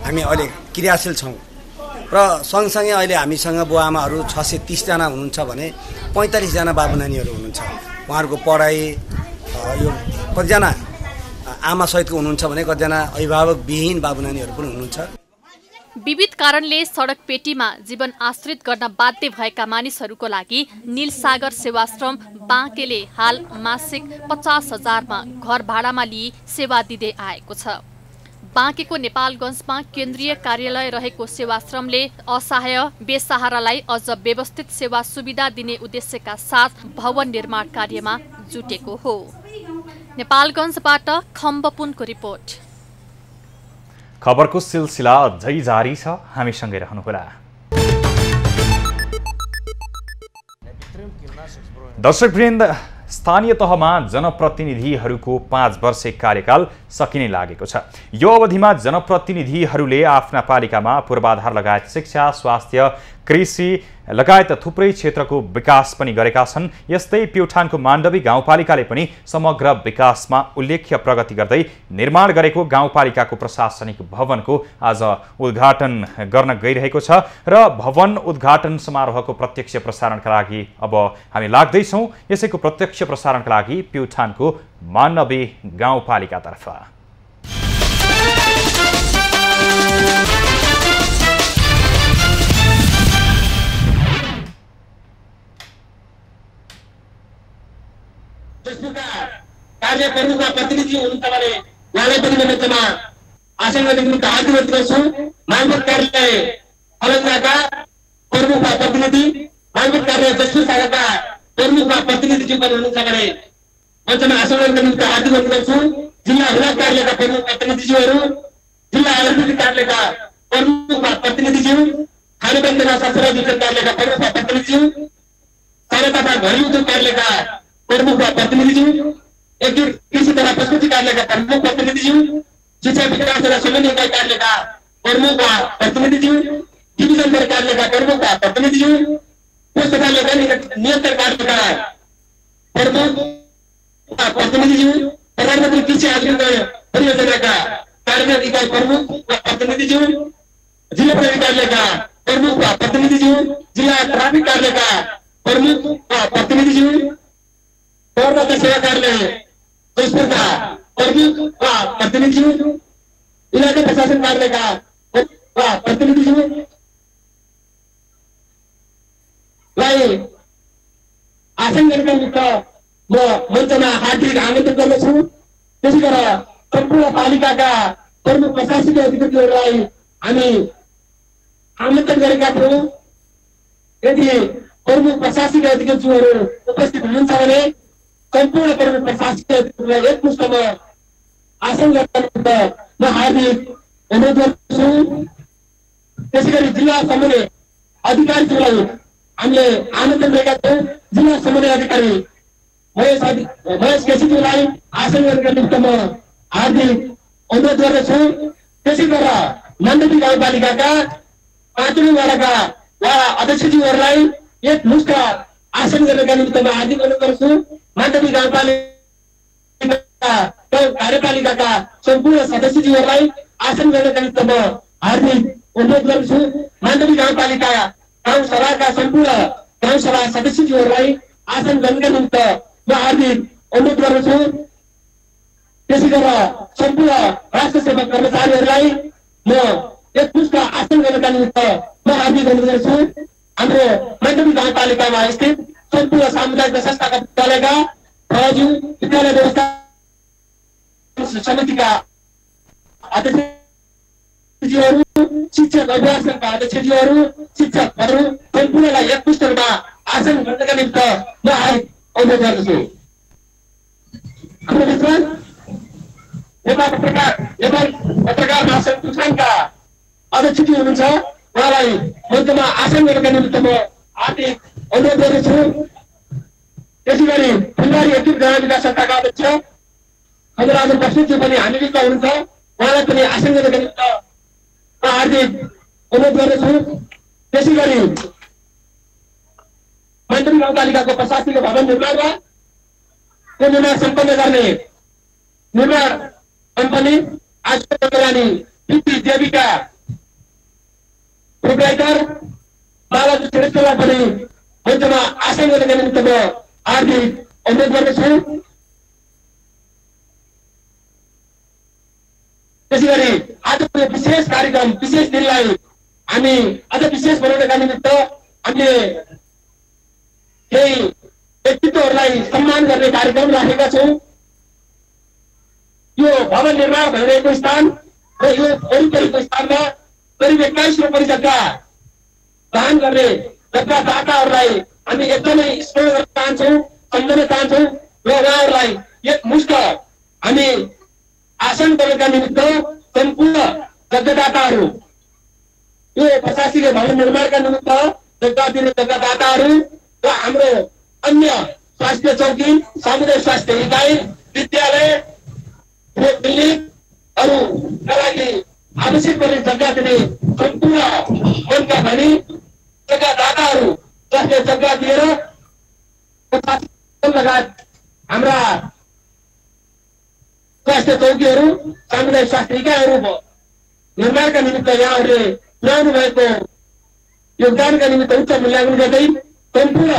हामी अहिले क्रियाशील छौँ। र सँगसँगै अहिले हामीसँग बुवा आमाहरू 630 जना हुनुहुन्छ भने 45 जना बाबु नानीहरू हुनुहुन्छ। उहाँहरूको पढाइ यो कतिजना आमा सहितको हुनुहुन्छ भने कतिजना अभिभावक विहीन बाबु नानीहरू पनि हुनुहुन्छ। विविध कारणले सडक पेटीमा जीवन आश्रित गर्न बाध्य भएका मानिसहरूको लागि नीलसागर सेवाश्रम बाँकेले हाल मासिक 50,000मा घर भाडामा लिई सेवा दिँदै आएको छ। बाँकेको नेपालगञ्जमा केन्द्रीय कार्यालय रहेको सेवाश्रमले असहाय बेसहारालाई अझ व्यवस्थित सेवा सुविधा दिने उद्देश्यका साथ भवन निर्माण कार्यमा जुटेको हो। नेपालगञ्जबाट खम्बपुनको रिपोर्ट। खबरको सिलसिला अझै जारी छ, हामीसँगै रहनुहोला। दर्शकवृन्द, स्थानीय तहमा जनप्रतिनिधिहरूको 5 वर्षे कार्यकाल सकिने लागेको छ। यो अवधिमा जनप्रतिनिधिहरूले आफ्ना पालिकामा पूर्वाधार लगायत शिक्षा, स्वास्थ्य, कृषि लगायत थुप्रै क्षेत्रको विकास पनि गरेका छन्। यस्तै प्युठानको माण्डवी गाउँपालिकाले पनि समग्र विकासमा उल्लेख्य प्रगति गर्दै निर्माण गरेको गाउँपालिकाको प्रशासनिक भवनको आज उद्घाटन गर्न गइरहेको छ र भवन उद्घाटन समारोहको प्रत्यक्ष प्रसारणका लागि अब हामी लाग्दैछौँ। यसैको प्रत्यक्ष प्रसारणका लागि प्युठानको माण्डवी गाउँपालिकातर्फ कार्य गर्नुका प्रतिनिधि हुनुहुन्छ भने उहाँलाई पनि म क्षमा आसन गर्नुका आग्रह गर्छु। मानवत कार्यालय अलङ्गाका प्रमुख प्रतिनिधि, मानवत कार्यालय जसो शाखाका प्रमुख प्रतिनिधिज्यू पनि हुनुहुन्छ भने म क्षमा आसन गर्नुका आग्रह गर्छु। जिल्ला हुलाक कार्यालयका प्रमुख प्रतिनिधिज्यूहरू, जिल्ला आयुर्वेदिक कार्यालयका प्रमुख प्रतिनिधिज्यू, खानेपानी तथा स्वास्थ्य विज्ञान कार्यालयका प्रमुख प्रतिनिधिज्यू, सहायता तथा घरेलु उद्योग कार्यालयका प्रमुख प्रतिनिधिज्यू, कृषि तथा पशुपति कार्यालयका प्रमुख प्रतिनिधिज्यू, शिक्षा विकास तथा समन्वय कार्यालयका प्रमुख प्रतिनिधिज्यू, डिभिजन कार्यालयका प्रमुख प्रतिनिधिज्यू, पोस्ट तथा नियन्त्रण कार्यालयका प्रमुख प्रतिनिधिज्यू, प्रधानमन्त्री कृषि आजीविका परियोजनाका कार्यान्वयन इकाइ प्रमुख प्रतिनिधिज्यू, जिल्ला प्रहरी कार्यालयका प्रमुख प्रतिनिधिज्यू, जिल्ला ट्राफिक कार्यालयका प्रमुख प्रतिनिधिज्यू, पौरदत्त सेवा कार्यालय जसपुरका प्रमुख प्रतिनिधिज्यू, इलाका प्रशासन कार्यालयका प्रतिनिधिज्यूलाई आसन गरेका निमित्त म मञ्चमा हार्दिक आमन्त्रण गर्दछु। त्यसै गरेर सम्पूर्ण पालिकाका प्रमुख प्रशासकीय अधिकारीहरूलाई हामी आमन्त्रण गरेका थियौँ। यदि प्रमुख प्रशासकीय अधिकारीहरू उपस्थित हुनुहुन्छ भने सम्पूर्ण प्रमुख प्रशासकीय अधिकारीलाई एकमुष्टमा आसन गर्न म हार्दिक अनुरोध गर्छु। त्यसै गरी जिल्ला समन्वय अधिकारीहरूलाई हामीले आमन्त्रण गरेका थियौँ। जिल्ला समन्वय अधिकारी महेश केसीज्यूलाई आसन गरेका निमित्त म हार्दिक अनुरोध गर्दछु। त्यसै गरेर माण्डवी गाउँपालिकाका 5औं वडाका अध्यक्षज्यूहरूलाई एकमुष्ट आसन गर्नका निमित्त म हार्दिक अनुरोध गर्छु। माण्डवी गाउँपालिका कार्यपालिकाका सम्पूर्ण सदस्यज्यूहरूलाई आसन गर्नका निमित्त म हार्दिक अनुरोध गर्छु। माण्डवी गाउँपालिका गाउँ सभाका सम्पूर्ण गाउँ सभा सदस्यज्यूहरूलाई आसन गर्नका निमित्त म हार्दिक अनुरोध गर्दछु। त्यसै गरेर सम्पूर्ण राष्ट्र सेवा कर्मचारीहरूलाई म एकमुष्ट आसन गर्नका निमित्त म हार्दिक अनुरोध गर्छु। हाम्रो माण्डवी गाउँपालिकामा स्थित सम्पूर्ण सामुदायिक संस्थाका विद्यालयका फौजी विद्यालय व्यवस्था समितिका अध्यक्षज्यूहरू, शिक्षक अभिभावक अध्यक्षज्यूहरू शिक्षकहरू सम्पूर्णलाई एकमुष्ट रूपमा आसन गर्नका निम्ति म अनुरोध गर्दछु। हाम्रो मित्र नेपाल पत्रकार महासंघका अध्यक्षज्यू हुनुहुन्छ, उहाँलाई मञ्चमा आसन गर्नका निम्ति म हार्दिक अनुरोध गर्दछु। त्यसै गरी फुलबारी एकीकृत ग्रामीण विकास संस्थाका अध्यक्ष खजराजन बस्नेतज्यू पनि हामी बिचमा हुनुहुन्छ, उहाँलाई पनि आसन गर्नका निम्ति म हार्दिक अनुरोध गर्दछु। त्यसै गरी मण्डली गाउँपालिकाको प्रशासनिक भवन निर्माणमा त्यो निर्माण सम्पन्न गर्ने निर्माण कम्पनी आज पिपी देवीका प्रोप्राइटर बालाजी श्रेष्ठलाई पनि मञ्चमा आसन गर्नका निम्ति म हार्दिक अनुरोध गर्दछु। त्यसै गरी आजको विशेष कार्यक्रम विशेष दिनलाई हामी अझ विशेष बनाउनका निमित्त हामीले केही व्यक्तित्वहरूलाई सम्मान गर्ने कार्यक्रम राखेका छौँ। यो भवन निर्माण भइरहेको स्थान र यो वरिपरिको स्थानमा करिब 21 रोपनी जग्गा दान गर्ने जग्गादाताहरूलाई हामी एकदमै स्मरण गर्न चाहन्छौँ, सम्झन चाहन्छौँ र उहाँहरूलाई एक मुष्ट हामी आसन गर्नका निमित्त सम्पूर्ण जग्गादाताहरू यो प्रशासकीय भवन निर्माणका निमित्त जग्गा दिने जग्गादाताहरू र हाम्रो अन्य स्वास्थ्य चौकी, सामुदायिक स्वास्थ्य इकाइ, विद्यालय, क्लिनिकहरूका लागि आवश्यक पर्ने जग्गा दिने सम्पूर्ण मनका धनी जग्गादाताहरू जसले जग्गा दिएर लगायत हाम्रा स्वास्थ्य चौकीहरू, सामुदायिक स्वास्थ्य इकाइहरू निर्माणका निमित्त यहाँहरूले पुर्याउनु भएको योगदानका निमित्त उच्च मूल्याङ्कन गर्दै सम्पूर्ण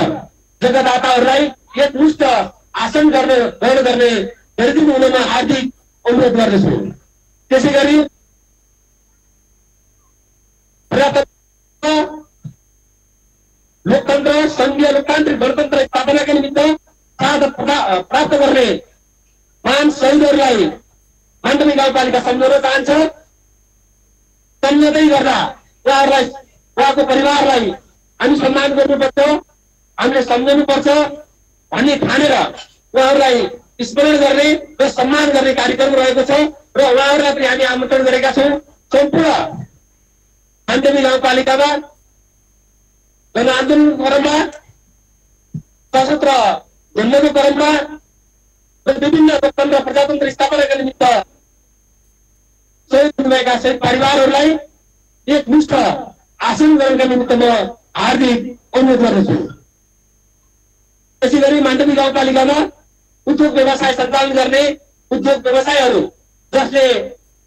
जग्गादाताहरूलाई एकमुष्ट आसन गर्ने गरिदिनु हुनमा हार्दिक अनुरोध गर्दछु। त्यसै गरी लोकतन्त्र, संघीय लोकतान्त्रिक गणतन्त्र स्थापनाका निमित्त शहादत प्राप्त गर्ने महान शहीदहरूलाई मण्डली गाउँपालिका सम्झाउन चाहन्छ। सम्झँदै गर्दा उहाँहरूलाई, उहाँको परिवारलाई हामी सम्मान गर्नुपर्छ, हामीले सम्झनुपर्छ भन्ने ठानेर उहाँहरूलाई स्मरण गर्ने र सम्मान गर्ने कार्यक्रम रहेको छ र उहाँहरूलाई पनि हामी आमन्त्रण गरेका छौँ। सम्पूर्ण मण्डली गाउँपालिकामा जनआन्दोलन क्रममा, सशस्त्र झन्डाको क्रममा र विभिन्न लोकतन्त्र प्रजातन्त्र स्थापनाका निमित्त शहीद हुनुभएका शहीद परिवारहरूलाई एकमुष्ट आसन गर्नका निमित्त म हार्दिक अनुरोध गर्दछु। त्यसै गरी मण्डली गाउँपालिकामा उद्योग व्यवसाय सञ्चालन गर्ने उद्योग व्यवसायहरू जसले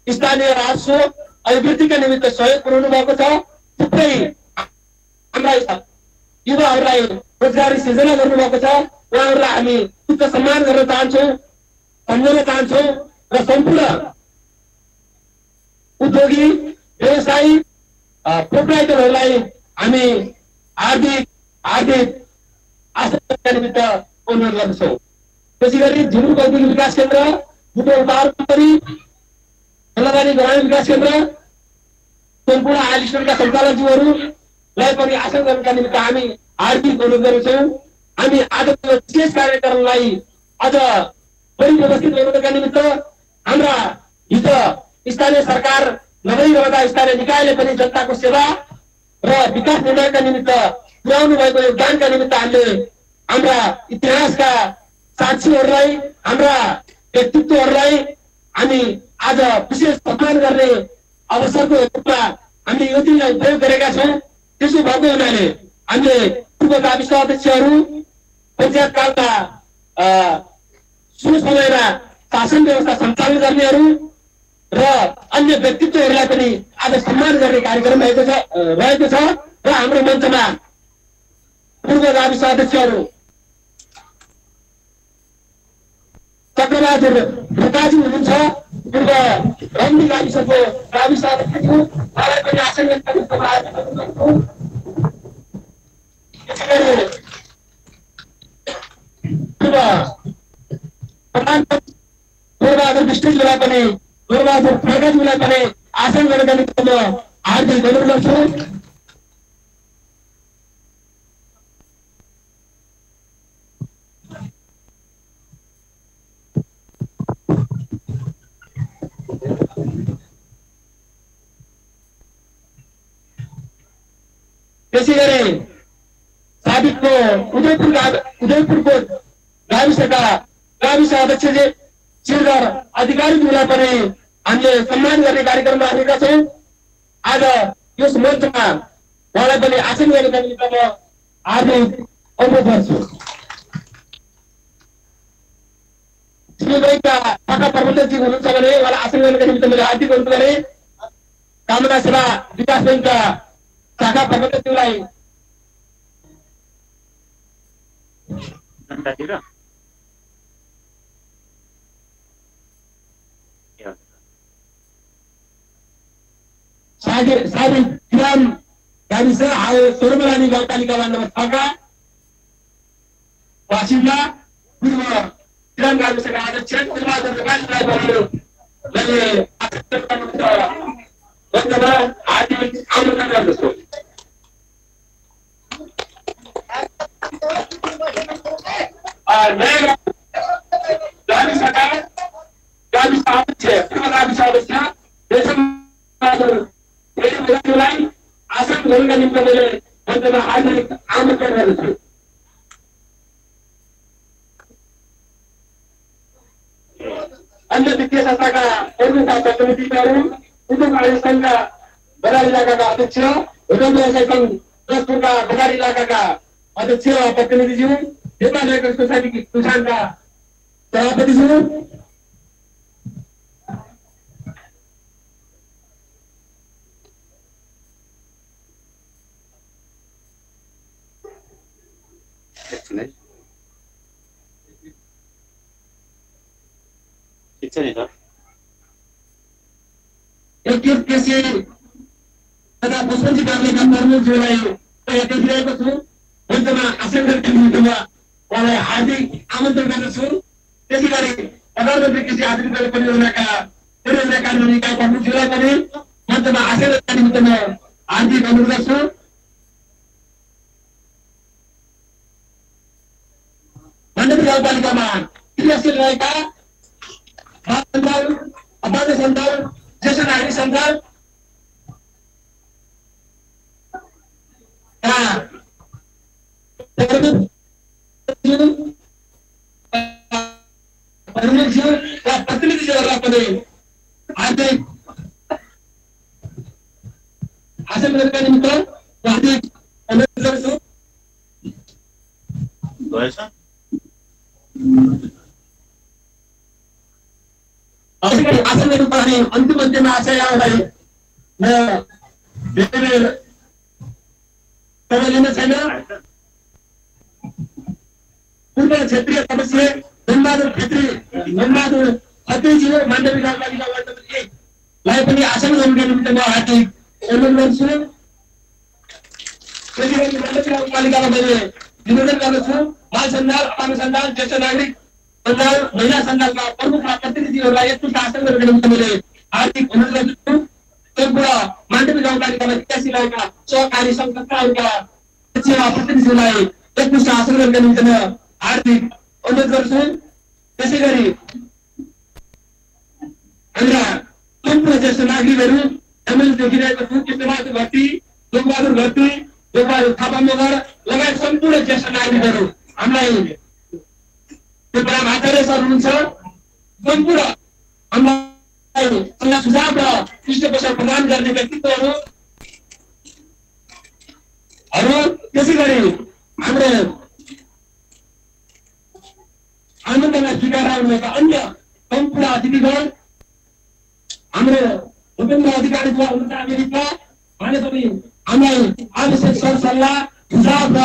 स्थानीय राजस्व अभिवृद्धिका निमित्त सहयोग पुर्याउनु भएको छ, थुप्रै हाम्रा युवाहरूलाई रोजगारी सृजना गर्नुभएको छ, उहाँहरूलाई हामी उच्च सम्मान गर्न चाहन्छौँ, सम्झन चाहन्छौँ र सम्पूर्ण उद्योगी व्यवसायी प्रोप्राइटरहरूलाई हामी हार्दिक आसन निमित्त अनुरोध गर्दछौँ। त्यसै गरी झुमुर औद्योगिक विकास केन्द्र, बुटोल पावर कम्पनी, फुलबारी ग्रामीण विकास केन्द्र, सम्पूर्ण आइलस्टोनका सञ्चालकज्यूहरूलाई पनि आसन गर्नका निमित्त हामी हार्दिक अनुरोध गर्दछौँ। हामी आजको विशेष कार्यक्रमलाई अझ बढी व्यवस्थित बनाउनका निमित्त हाम्रा हिजो स्थानीय सरकार नभइरहँदा स्थानीय निकायले पनि जनताको सेवा र विकास निर्माणका निमित्त पुर्याउनु भएको योगदानका निमित्त हामीले हाम्रा इतिहासका साक्षीहरूलाई, हाम्रा व्यक्तित्वहरूलाई हामी आज विशेष सम्मान गर्ने अवसरको रूपमा हामीले यो दिनलाई उपयोग गरेका छौँ। त्यसो भएको हुनाले हामीले पूर्व गाविस अध्यक्षहरू, पञ्चायतकालका सुरु समयमा शासन व्यवस्था सञ्चालन गर्नेहरू र अन्य व्यक्तित्वहरूलाई पनि आज सम्मान गर्ने कार्यक्रम रहेको छ र हाम्रो मञ्चमा पूर्व गाविस अध्यक्षहरू चक्रबहादुर ढोकाजी हुनुहुन्छ, पूर्व रम्नी गाविसको गाविस अध्यक्ष, उहाँलाई पनि आसन पूर्वबहादुर विष्णुजीलाई पनि, पूर्वबहादुर खड्काज्यूलाई पनि आसन गर्नका निम्ति म हार्दिक अनुरोध गर्छु। त्यसै गरी साबिकको उदयपुरको गाविसका गाविस अध्यक्ष श्रीधर अधिकारीज्यूलाई पनि हामीले सम्मान गर्ने कार्यक्रममा राखेका छौँ। आज यस मञ्चमा उहाँलाई पनि आसन गर्नका निमित्त म हार्दिक अनुरोध गर्छु। श्रीमैका शाखा प्रबन्धकज्यू हुनुहुन्छ भने उहाँलाई आसन गर्नका निमित्त मैले हार्दिक अनुरोध गरेँ। कामना सेवा विकास बैङ्कका शाखा प्रबन्धकज्यूलाई साबिक ग्राम गाविस सोरमलानी गाउँपालिका नम्बर 6 का बासिन्दा पूर्व ग्राम गाविसका अध्यक्ष कुलबहादुर नेपालीलाई हार्दिक आमन्त्रण गर्दछु। गाविस अध्यक्ष पूर्व गाविस अध्यक्ष आसन गर्नका निम्ति मैले मञ्चमा हार्दिक आमन्त्रण गर्दछु। अन्य वित्तीय संस्थाका प्रमुख प्रतिनिधिहरू, उद्योग आयोग संघका बजार इलाकाका अध्यक्ष, होटल व्यवसाय संघ जसपुरका बजार इलाकाका अध्यक्ष प्रतिनिधिज्यू, नेपाल रेकर्ड सोसाइटी तुसानका सभापतिज्यू, तथा पुष्पजी कार्यालयका प्रमुखज्यूलाई देखिरहेको छु। मञ्चमा आसन गर्ने निमित्तमा उहाँलाई हार्दिक आमन्त्रण गर्दछु। त्यसै गरी प्रधानमन्त्री कृषि आधुनिक परियोजनाका कार्यान्वयन निकाय प्रमुखज्यूलाई पनि मञ्चमा आसन गर्ने निमित्तमा हार्दिक अनुरोध गर्छु। मण्डपी गाउँपालिकामा क्रियाशील रहेका अबाध्य सन्तान, ज्येष्ठ नागरिक सन्तान प्रतिनिधिज्यूहरूलाई पनि हार्दिक आसन गर्नका निमित्त हार्दिक अनुरोध गर्छु। आसन गर्नुपर्ने अन्तिम आशयहरूलाई म धेरै समय लिन छैन। पूर्व क्षेत्रीय सदस्य धनबहादुर खत्रीज्यू माण्डवी गाउँपालिका वार्ड नम्बर 1 लाई पनि आसन गर्नका निमित्त म हार्दिक अनुरोध गर्छु। त्यसै गरी माण्डवी गाउँपालिकामा मैले निवेदन गर्दछु। बाल सञ्जाल, आम सञ्जाल, ज्येष्ठ नागरिक सञ्जाल, महिला सञ्जालका प्रमुख प्रतिनिधिहरूलाई यस्तो आसन गर्नका निमित्त मैले हार्दिक अनुरोध गर्दछु। त्रिपुरा माण्डवी गाउँपालिकामा क्रियाशील रहेका सहकारी सङ्घ संस्थाहरूका प्रतिनिधिहरूलाई एकमुष्ट आसन गर्नका निमित्त म हार्दिक अनुरोध गर्छु। त्यसै गरी हाम्रा सम्पूर्ण ज्येष्ठ नागरिकहरू हामीले देखिरहेको छु। कृष्णबहादुर घट्टी, लोकबहादुर घट्टी, लोकबहादुर थापा मगर लगायत सम्पूर्ण ज्येष्ठ नागरिकहरू हामीलाई आचार्य सर हुनुहुन्छ। सम्पूर्ण हामीलाई सल्लाह सुझाव र पृष्ठपोषण प्रदान गर्ने व्यक्तित्वहरू। त्यसै गरी हाम्रो आनन्दमा स्वीकार हुनुभएका अन्य सम्पूर्ण अतिथिगण, हाम्रो भूपेन्द्र अधिकारीद्वारा हुनुहुन्छ अमेरिका, उहाँले पनि हामीलाई आवश्यक सरसल्लाह सुझाव र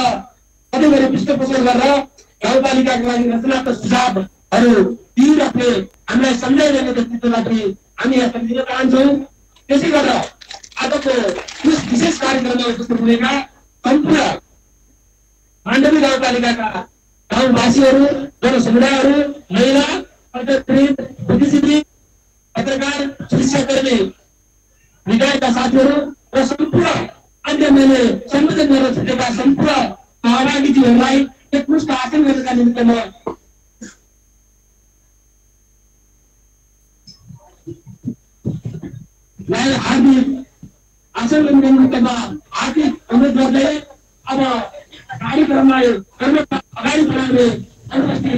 सधैँ गरी पृष्ठपोषण गरेर गाउँपालिकाको लागि रचनात्मक सुझावहरू दिइराख्ने हामीलाई सम्झाइरहेको व्यक्तित्वलाई पनि हामी यहाँ सम्झिन चाहन्छौँ। त्यसै गरेर आजको यस विशेष कार्यक्रममा उपस्थित हुनेका सम्पूर्ण माण्डवी गाउँपालिकाका गाउँवासीहरू, जनसमुदायहरू, महिला, पत्रकृत, बुद्धिजीवी, पत्रकार, शिक्षाकर्मी, निकायका साथीहरू र लाई हार्दिक आसन गर्नुमा हार्दिक अनुरोध गर्दै अब कार्यक्रमलाई अगाडि बढाउने अनुमति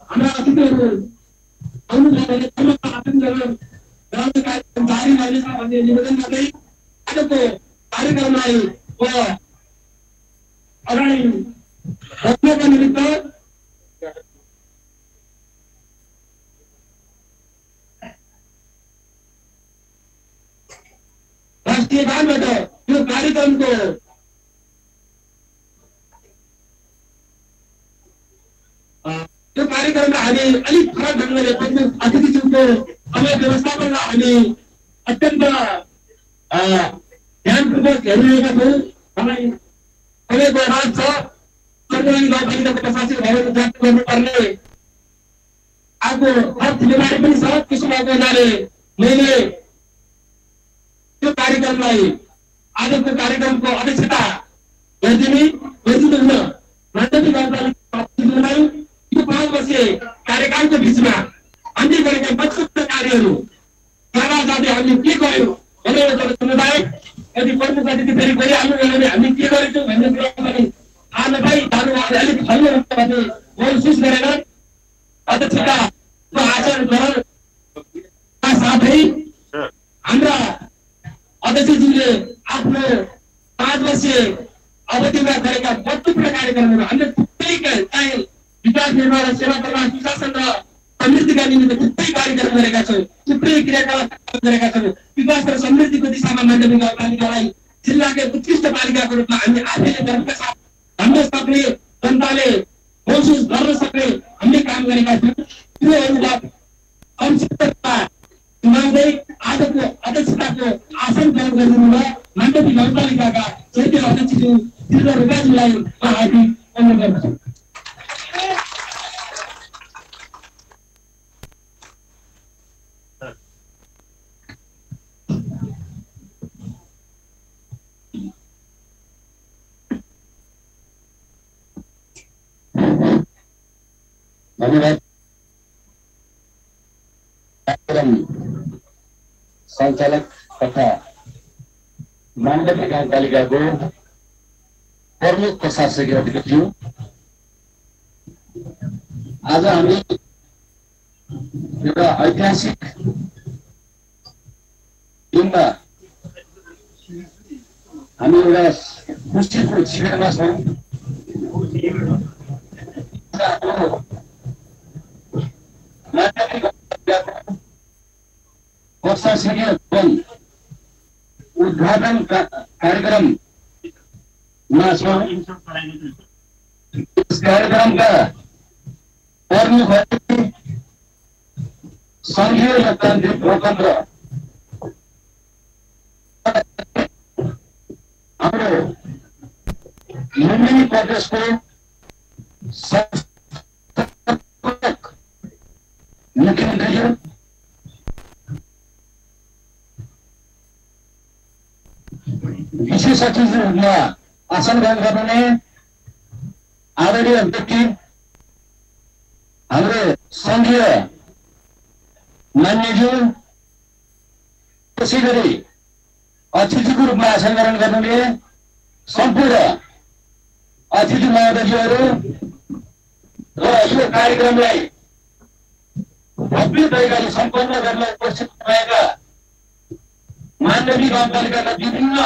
हाम्रा अतिथिहरू आउनुभयो भने गराउने कार्यक्रम जारी रहनेछ भन्ने निवेदन गर्दै आजको कार्यक्रमलाई अगाडि बढ्नको निमित्त राष्ट्रिय गानबाट यो कार्यक्रमको त्यो कार्यक्रममा हामी अलिक फरक ढङ्गले अतिथिज्यूको समय व्यवस्थापनलाई हामी अत्यन्त ध्यानपूर्वक हेरिरहेका छौँ। तपाईँ सबैको राज छ सरकारी गाउँपालिकाको प्रशासनिक भवन जाँच गर्नुपर्ने आगो खर्च जिम्मेवारी पनि छ। त्यसो भएको हुनाले मैले त्यो कार्यक्रमलाई आजको कार्यक्रमको अध्यक्षता गरिदिनु हुन माण्डवी गाउँपालिकालाई यो 5 वर्षीय कार्यकालको बिचमा हामीले गरेका महत्त्वपूर्ण कार्यहरू कहाँ जाँदै हामीले के गर्यौँ भनेर समुदाय यदि प्रमुख अतिथि फेरि गरिहाल्नु भने हामी के गरेछौँ भन्ने कुरा पनि थाहा नपाई जानुवाले अलिक छल्लो हुन्छ भन्ने महसुस गरेर अध्यक्षताको आसन ग्रहण साथै हाम्रा अध्यक्षज्यूले आफ्नो 5 वर्षीय अवधिमा गरेका महत्त्वपूर्ण कार्यक्रमहरू हामीले थुप्रै चाहे विकास निर्माण र सेवा प्रवाह सुशासन र समृद्धिका निमित्त थुप्रै कार्यक्रम गरेका छौँ, थुप्रै क्रियाकलाप गरेका छौँ। विकास र समृद्धिको दिशामा माण्डवी गाउँपालिकालाई जिल्लाकै उत्कृष्ट पालिकाको रूपमा हामी आफैले गर्वका साथ भन्न सक्ने जनताले महसुस गर्न सक्ने हामीले काम गरेका छौँ। त्यो अनुभव संक्षिप्तमा सुनाउँदै आजको अध्यक्षताको आसन ग्रहण गरिदिनुभयो माण्डवी गाउँपालिकाका क्षेत्रीय अध्यक्षज्यू श्री रुपाजीलाई म हार्दिक अनुरोध गर्दछु। धन्यवाद। कार्यक्रम सञ्चालक तथा माण्डवी गाउँपालिकाको प्रमुख प्रशासकीय अधिकारी आज हामी एउटा ऐतिहासिक दिनमा हामी एउटा खुसीको शिविरमा छौँ। प्रशासकीय भवन उद्घाटन कार्यक्रममा छौँ। यस कार्यक्रमका प्रमुख अतिथि सङ्घीय लोकतान्त्रिक लोकतन्त्र हाम्रो लुम्बिनी प्रदेशको मुख्यमन्त्रीज्यू विशेष अतिथिको रूपमा आसन ग्रहण गर्ने आदरणीय व्यक्ति हाम्रो सङ्घीय मान्यज्यू, त्यसै गरी अतिथिको रूपमा आसन ग्रहण गर्नुहुने सम्पूर्ण अतिथि महोदयज्यूहरू र यो कार्यक्रमलाई भव्य तरिकाले सम्पन्न गर्न उपस्थित भएका माण्डवी गाउँपालिकाका विभिन्न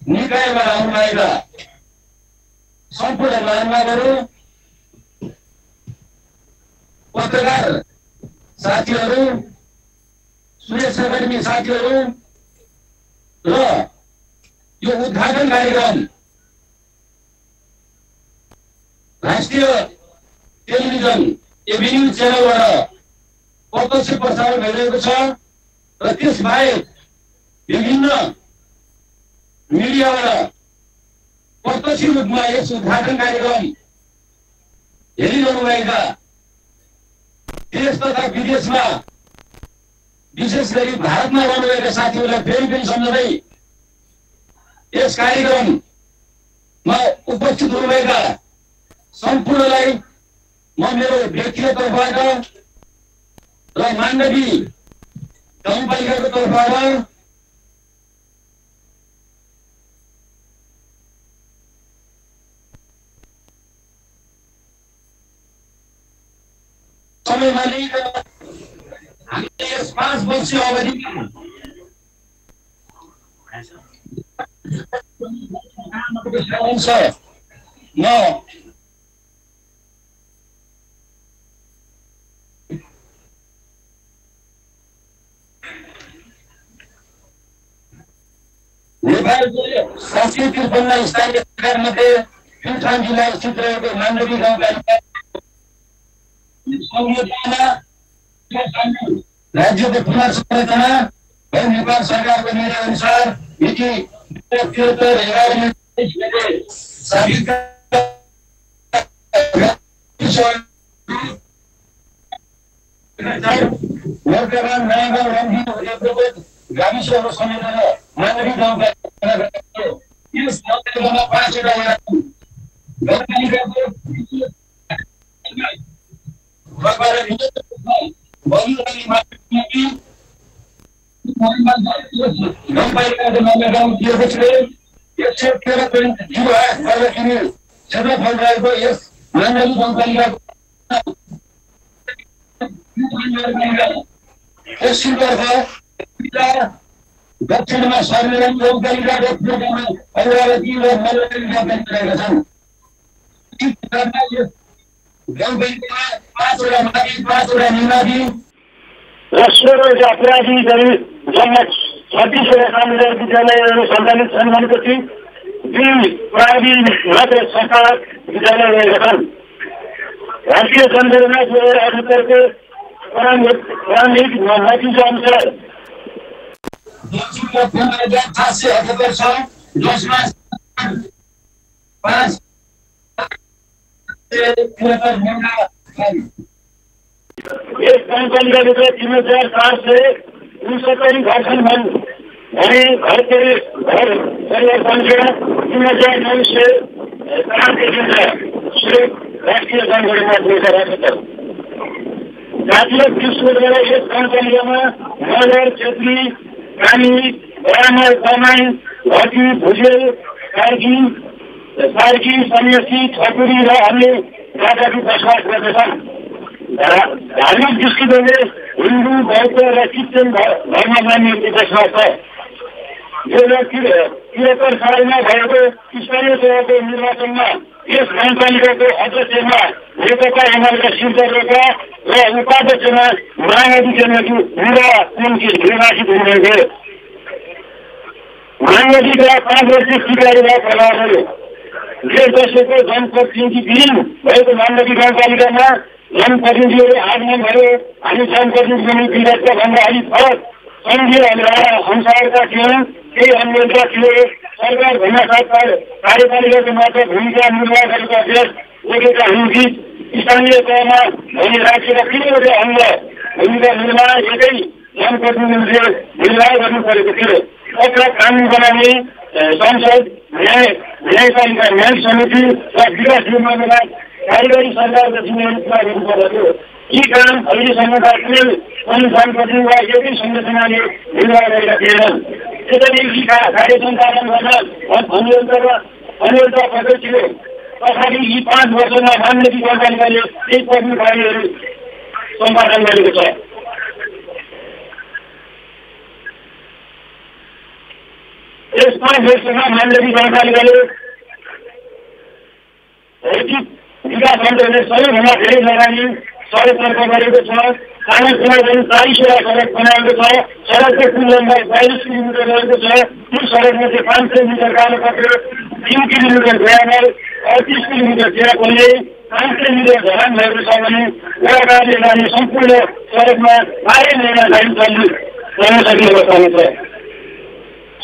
निकायबाट आउनुभएका सम्पूर्ण महानुभावहरू, पत्रकार साथीहरू, सुरक्षाकर्मी साथीहरू र यो उद्घाटन कार्यक्रम राष्ट्रिय टेलिभिजन एभिन्यू च्यानलबाट प्रत्यक्ष प्रसारण भइरहेको छ र त्यसबाहेक विभिन्न मिडियाबाट प्रत्यक्ष रूपमा यस उद्घाटन कार्यक्रम हेरिरहनुभएका देश तथा विदेशमा विशेष गरी भारतमा रहनुभएका साथीहरूलाई फेरि पनि सम्झँदै यस कार्यक्रम उपस्थित हुनुभएका सम्पूर्णलाई म मेरो व्यक्तिगत तर्फबाट र मानवी गाउँपालिकाको तर्फबाट समयमा लिएर हामीले यस 5 वर्षीय अवधिमा नेपालको शासकीय 53 स्थानीय सरकारमध्ये प्युठान जिल्ला स्थित रहेको माण्डवी गाउँपालिका राज्यको पुनर्संरचना र नेपाल सरकारको निर्णय अनुसार मिति 77 नयाँगाउँ रम्फी गाविसहरू समेटेर मानवी गाउँपालिका यस गाउँपालिकामा 5 वटा गाउँपालिकाको गाउँपालिकाको नयाँ गाउँ दिएको छ 113.08 वर्ग किमी क्षेत्रफल रहेको यस मानवी गाउँपालिकाको पश्चिमतर्फ दक्षिणमा सर्मेलन गाउँपालिका दोस्रोमा अमरावती र मल्लरी गाउँपालिका रहेका छन्। गाउँपालिकामा 5 वटा माथि 5 वटा निमाथि र 16 वटा अपराधी गरी जम्मा 36 वटा कामदार विद्यालयहरू सञ्चालित छन् भनेपछि 2 प्राविधिक मात्र सरकार विद्यालय रहेका छन्। राष्ट्रिय जनगणना 2078 प्रारम्भिक नतिजा अनुसार दक्षिणमा 15,778 छ, जसमा 5 यस गाउँपालिकाभित्र 3,469 घर छन् भने घर परिवार संख्या 3,904 देखिन्छ। राष्ट्रिय जनगणना 2078 जातीय दृष्टिकोणबाट यस गाउँपालिकामा मगर, छेत्री, कामी, ब्राह्मण, दमाई, भटी, भुजेल, सार्की, सन्यासी, ठकुरी र अन्य जातिहरू बसोबास गर्दछन्। धार्मिक दृष्टिकोणले हिन्दू, बौद्ध र क्रिस्चियन धर्म मान्नेहरूको बसोबास छ। 2073 सालमा भएको स्थानीय तहको निर्वाचनमा यस गाउँपालिकाको अध्यक्षमा नेकपा एमालेका शिवदर रोका र उपाध्यक्षमा मायावती जनकी युवा उनकी निर्वाचित हुनुभएको थियो। मायावतीका 5 वर्षीय कार्यभार प्रभाव गर्यो। 2010को जनप्रतिनिधि विहीन भएको माण्डवी गाउँपालिकामा जनप्रतिनिधिहरू आगमन भयो। हामी जनप्रतिनिधि विगतका भन्दा अलिक फरक सङ्घीय अनुसारका थियौँ, केही अन्यका थिए। सरकार भन्दा साथ कार्यपालिकाको मात्र भूमिका निर्वाह गरेका अभ्यास देखेका हामी स्थानीय तहमा भनी राखेर 3वटा अङ्ग भूमिका निर्वाह एकै जनप्रतिनिधिले निर्वाह गर्नु परेको थियो। अथवा कानुन बनाउने संसद, न्यायपालिका, न्याय समिति र विकास निर्माणका कार्यकारी सरकारको जिम्मेवारी पुरा गर्नुपर्दथ्यो। यी काम अहिलेसम्म कुनै पनि जनप्रतिनिधि एकै संरचनाले निर्वाह गरेका थिएनन्। त्यसैले यी कार्य सञ्चालन गर्न अनियन्त्रण पक्ष थियो। तथापि यी 5 वर्षमा माण्डवी गाउँपालिकाले केही प्रमुख कार्यहरू सम्पादन गरेको छ। यस 5 वर्षमा माण्डवी गाउँपालिकाले भौतिक विकास अन्तर्गत सबैभन्दा धेरै लगानी सडक निर्माण गरेको छ। कानपुरमा 40 वटा सडक बनाएको छ। सडकको कुल लम्बाइ 42 किलोमिटर रहेको छ। त्यो सडकमध्ये 500 मिटर कालोपत्रो, 3 किलोमिटर ग्रामर, 38 किलोमिटर चिरापल्ली, 500 मिटर धरान भएको छ भने वडाले जाने सम्पूर्ण सडकमा 12 महिना लाइन चल्न सकिएको छ।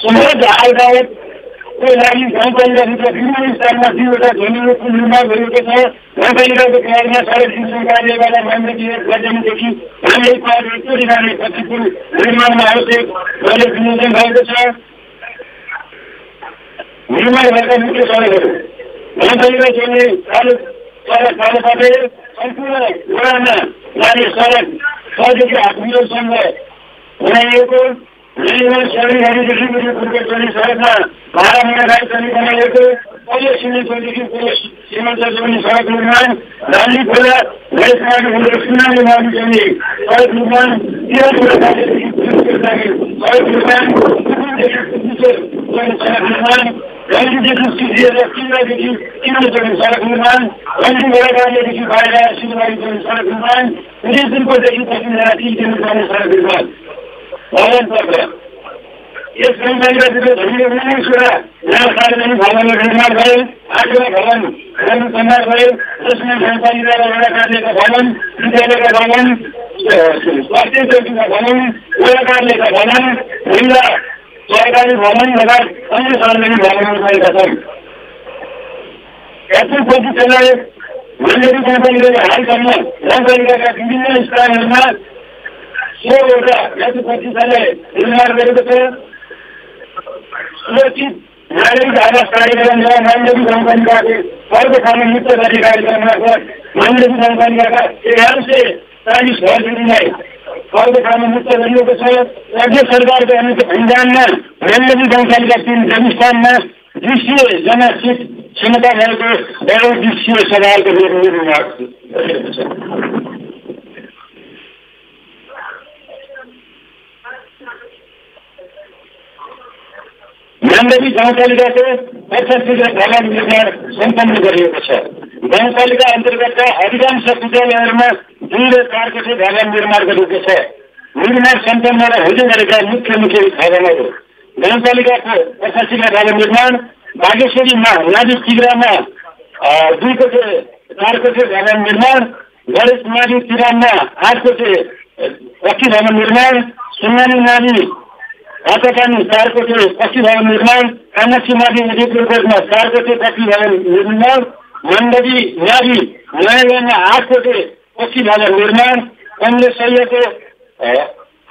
समृद्ध आयदावतको लागि गाउँपालिकाभित्र विभिन्न स्थानमा 2 वटा झोलीको निर्माण गरिएको छ। गाउँपालिकाको प्रयोगमा सडक निर्माण कार्यबाट माण्डवी गजनीदेखि हालै पाएर चोरी जाने पछिको निर्माणमा आवश्यक बजेट विनियोजन भएको छ। निर्माण भएका मुख्य सडकहरू गाउँपालिका चल्ने सडक जानुपर्ने सम्पूर्ण वडामा जाने सडक 6देखि 8 किलोसम्म बनाइएको सडकदेखि चल्ने सडकमा 12 महिनासम्म बनाइएको पहिलो सिमेन्टदेखि सीमान्त जोड्ने सडक निर्माण लाली खोला सुनामी मार्ग जोड्ने सडक निर्माण सडक निर्माण सडक निर्माण गल्लीदेखि सिद्धिएर किल्लादेखि किल्ला जोड्ने सडक निर्माण गल्ली गोडागाडीदेखि बाहिर सिलगढी जोड्ने सडक निर्माण उदयपुरदेखि पश्चिमजना 3 किलोमिटर जोड्ने सडक निर्माण भवनतर्फ यस गाउँपालिकातिर धनीले 19 वटा नयाँ सार्वजनिक भवनहरू निर्माण गरे 8 वटा भवन निर्माण गरे जसमा गाउँपालिका र वडा कार्यालयका भवन विद्यालयका भवन स्वास्थ्य चौकीका भवन वडा कार्यालयका भवन महिला सरकारी भवन लगायत अन्य सार्वजनिक भवनहरू रहेका छन्। यात्रुपछि चलाए मण्डली गाउँपालिकाले हालसम्म गाउँपालिकाका विभिन्न स्थानहरूमा 16 वटा यात्रुपछि चलाए निर्माण गरेको छ। सुरक्षित नागरिक आवास कार्यक्रम र मण्डली गाउँपालिकाले घरको खाना मुक्त गर्ने कार्यक्रम मार्फत मण्डली गाउँपालिकाका 1140 घरहरूलाई घरको खाना मुक्त गरिएको छ। राज्य सरकारको अनुदानमा मण्डली गाउँपालिका 3 जन्मस्थानमा 200 जना सिट क्षमता भएको बहुउद्देश्यीय सभाको निर्माण गरिएको छ। मण्डली गाउँपालिकाको 65 भवन निर्माण सम्पन्न गरिएको छ। गाउँपालिका अन्तर्गतका अधिकांश विद्यालयहरूमा 2 र 4 कोठे भवन निर्माण गरिएको छ। निर्माण सम्पन्न र हुँदै गरेका मुख्य भवनहरू गाउँपालिकाको 85 भवन निर्माण बागेश्वरीमा नदी तिग्रामा 2 कोठे 4 कोठे भवन निर्माण गणेश नदी तिरानमा 8 कोठे पक्की भवन निर्माण सुनामी नदी हातापानी 4 कोठे पक्की भवन निर्माण कामाक्षी नदी उदयपुरमा 4 कोठे पक्की भवन निर्माण मण्डली नदी नयाँगाउँमा 8 कोठे पक्की भवन निर्माण कङ्ग्रेसको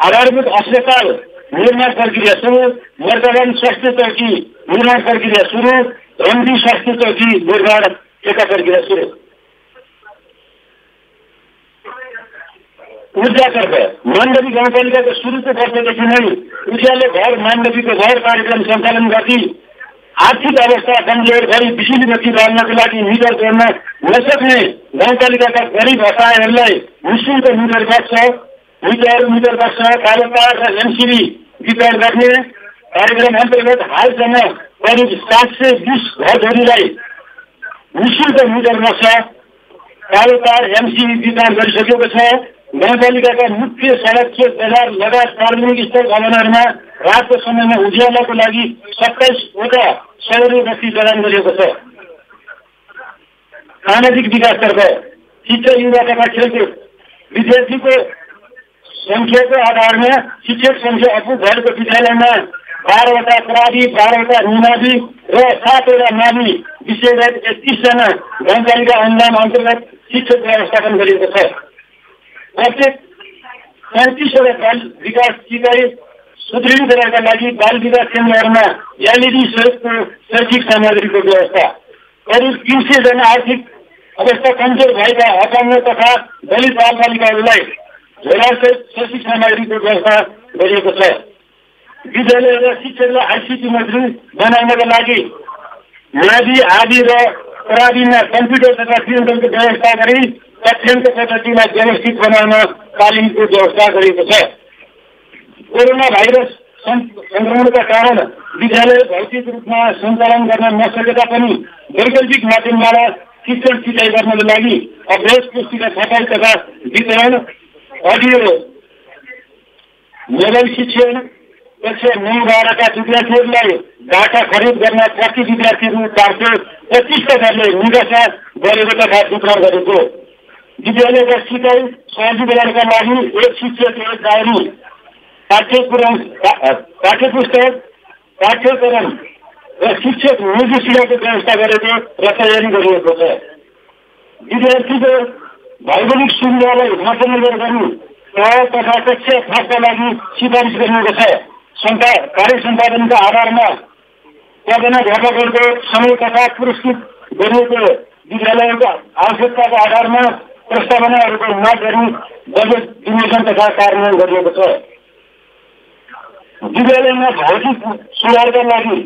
आधारभूत अस्पताल निर्माण प्रक्रिया सुरु मर्दगन स्वास्थ्य चौकी निर्माण प्रक्रिया सुरु रम्बी स्वास्थ्य चौकी निर्माण एका प्रक्रिया सुरु। ऊर्जातर्फ मण्डली गाउँपालिकाको सुरुको वर्षदेखि नै उज्यालो घर मण्डलीको घर कार्यक्रम सञ्चालन गर्दै आर्थिक अवस्था कमजोर गरी बिजुली बत्ती बाल्नको लागि मिटर जोड्न नसक्ने गाउँपालिकाका गरिब असहायहरूलाई निःशुल्क मिटर बक्स कालो तार र एमसिबी वितरण गर्ने कार्यक्रम अन्तर्गत हालसम्म करिब 720 घरधुरीलाई निःशुल्क मिटर बक्स कालो तार एमसिबी वितरण गरिसकेको छ। गाउँपालिकाका मुख्य सडक चोक बजार लगायत सार्वजनिक स्थल भवनहरूमा रातको समयमा उज्यालोको लागि 27 वटा सौर्य बत्ती प्रदान गरिएको छ। सामाजिक विकासतर्फ शिक्षा युवा तथा खेलकुद विद्यार्थीको संख्याको आधारमा शिक्षक संख्या अपुग भएको विद्यालयमा 12 वटा प्रावि 12 वटा निमावि र 7 वटा मावि विषयगत 31 जना गाउँपालिका अनुदान अन्तर्गत शिक्षक व्यवस्थापन गरिएको छ। प्रत्येक 35 वटा बाल विकास इकाइ सुदृढीकरणका लागि बाल विकास केन्द्रहरूमा एलइडी सहितको शैक्षिक सामग्रीको व्यवस्था करिब 300 जना आर्थिक अवस्था कमजोर भएका अपाङ्ग तथा दलित बालबालिकाहरूलाई झोलासहित शैक्षिक सामग्रीको व्यवस्था गरिएको छ। विद्यालय र शिक्षकलाई आइसिटी मजदुर बनाउनका लागि नादी आदि र प्राविमा कम्प्युटर तथा प्रिन्टरको व्यवस्था गरी तथ्याङ्क पद्धतिलाई व्यवस्थित बनाउन तालिमको व्यवस्था गरिएको छ। कोरोना भाइरस संक्रमणका कारण विद्यालय भौतिक रूपमा सञ्चालन गर्न नसके तापनि वैकल्पिक माध्यमबाट शिक्षण सिकाइ गर्नको लागि अभ्यास पुस्तिका छपाई तथा वितरण अडियो मोबाइल शिक्षण कक्षा 9-12 विद्यार्थीहरूलाई डाटा खरिद गर्न प्रति विद्यार्थीहरू 425 दरले निकासा गरेको तथा वितरण गरेको। विद्यालयका सिकाइ सहजीकरणका लागि एक शिक्षक एक डायरी पाठ्यपुस्तक पाठ्यक्रम र शिक्षक निर्देशिकाको व्यवस्था गरेको र तयारी गरिएको छ। विद्यार्थीको भौगोलिक सुविधालाई मध्यनजर गरी तथा कक्षा खासका लागि सिफारिस गरिएको छ। कार्य सम्पादनका आधारमा 14 घटकहरूको समय तथा पुरस्कृत गरिएको विद्यालयको आवश्यकताको आधारमा प्रस्तावनाहरूको माग गरी बजेट विनियोजन तथा कार्यान्वयन गरिएको छ। विद्यालयमा भौतिक सुधारका लागि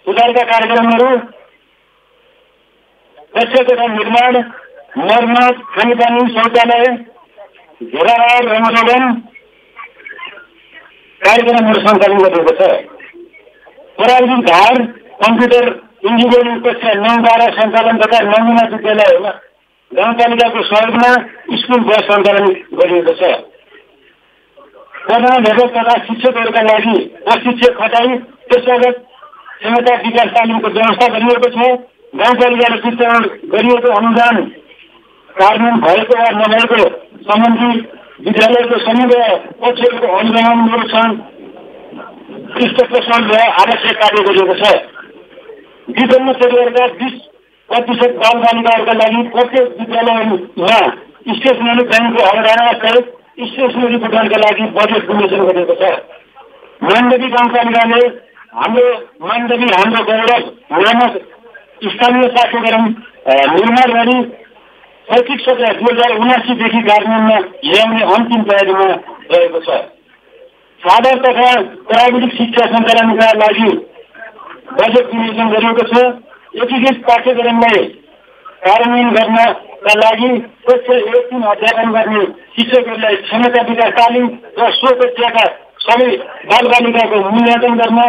सुधारका कार्यक्रमहरू कक्ष तथा निर्माण, मर्मत, खानेपानी, शौचालय, घेराबार, रमोदन कार्यक्रमहरू सञ्चालन गरिएको छ। प्राविधिक धार, कम्प्युटर इन्जिनियरिङ कक्षा 9-12 सञ्चालन तथा नमुना विद्यालयहरूमा गाउँपालिकाको सहयोगमा स्कुल बस सञ्चालन गरिएको छ। प्रधानाध्यापक तथा शिक्षकहरूका लागि प्रशिक्षक खटाई, पेशागत क्षमता विकास तालिमको व्यवस्था गरिएको छ। गाउँपालिकाले वितरण गरिएको अनुदान कार्यान्वयन भएको वा नभएको सम्बन्धी विद्यालयको समुदाय पक्षहरूको अनुगमन निरीक्षण पृष्ठपोषण र आवश्यक कार्य गरिएको छ। विभिन्न परिवारका 20% बालबालिकाहरूका लागि प्रत्येक विद्यालयमा स्टेसनरी ब्याङ्कको अवधारणा सहित स्टेसनरी वितरणका लागि बजेट विनियोजन गरिएको छ। माण्डवी गाउँपालिकाले हाम्रो गौरव नामक स्थानीय पाठ्यक्रम निर्माण गरी शैक्षिक सत्र 2079देखि कार्यान्वयनमा ल्याउने अन्तिम तयारीमा रहेको छ। साधारण तथा प्राविधिक शिक्षा सञ्चालनका लागि बजेट विनियोजन गरिएको छ। एकीकृत पाठ्यक्रमलाई कार्यान्वयन गर्नका लागि कक्षा 1-3 अध्यापन गर्ने शिक्षकहरूलाई क्षमता विकास तालिम र सो कक्षाका सबै बालबालिकाको मूल्याङ्कन गर्न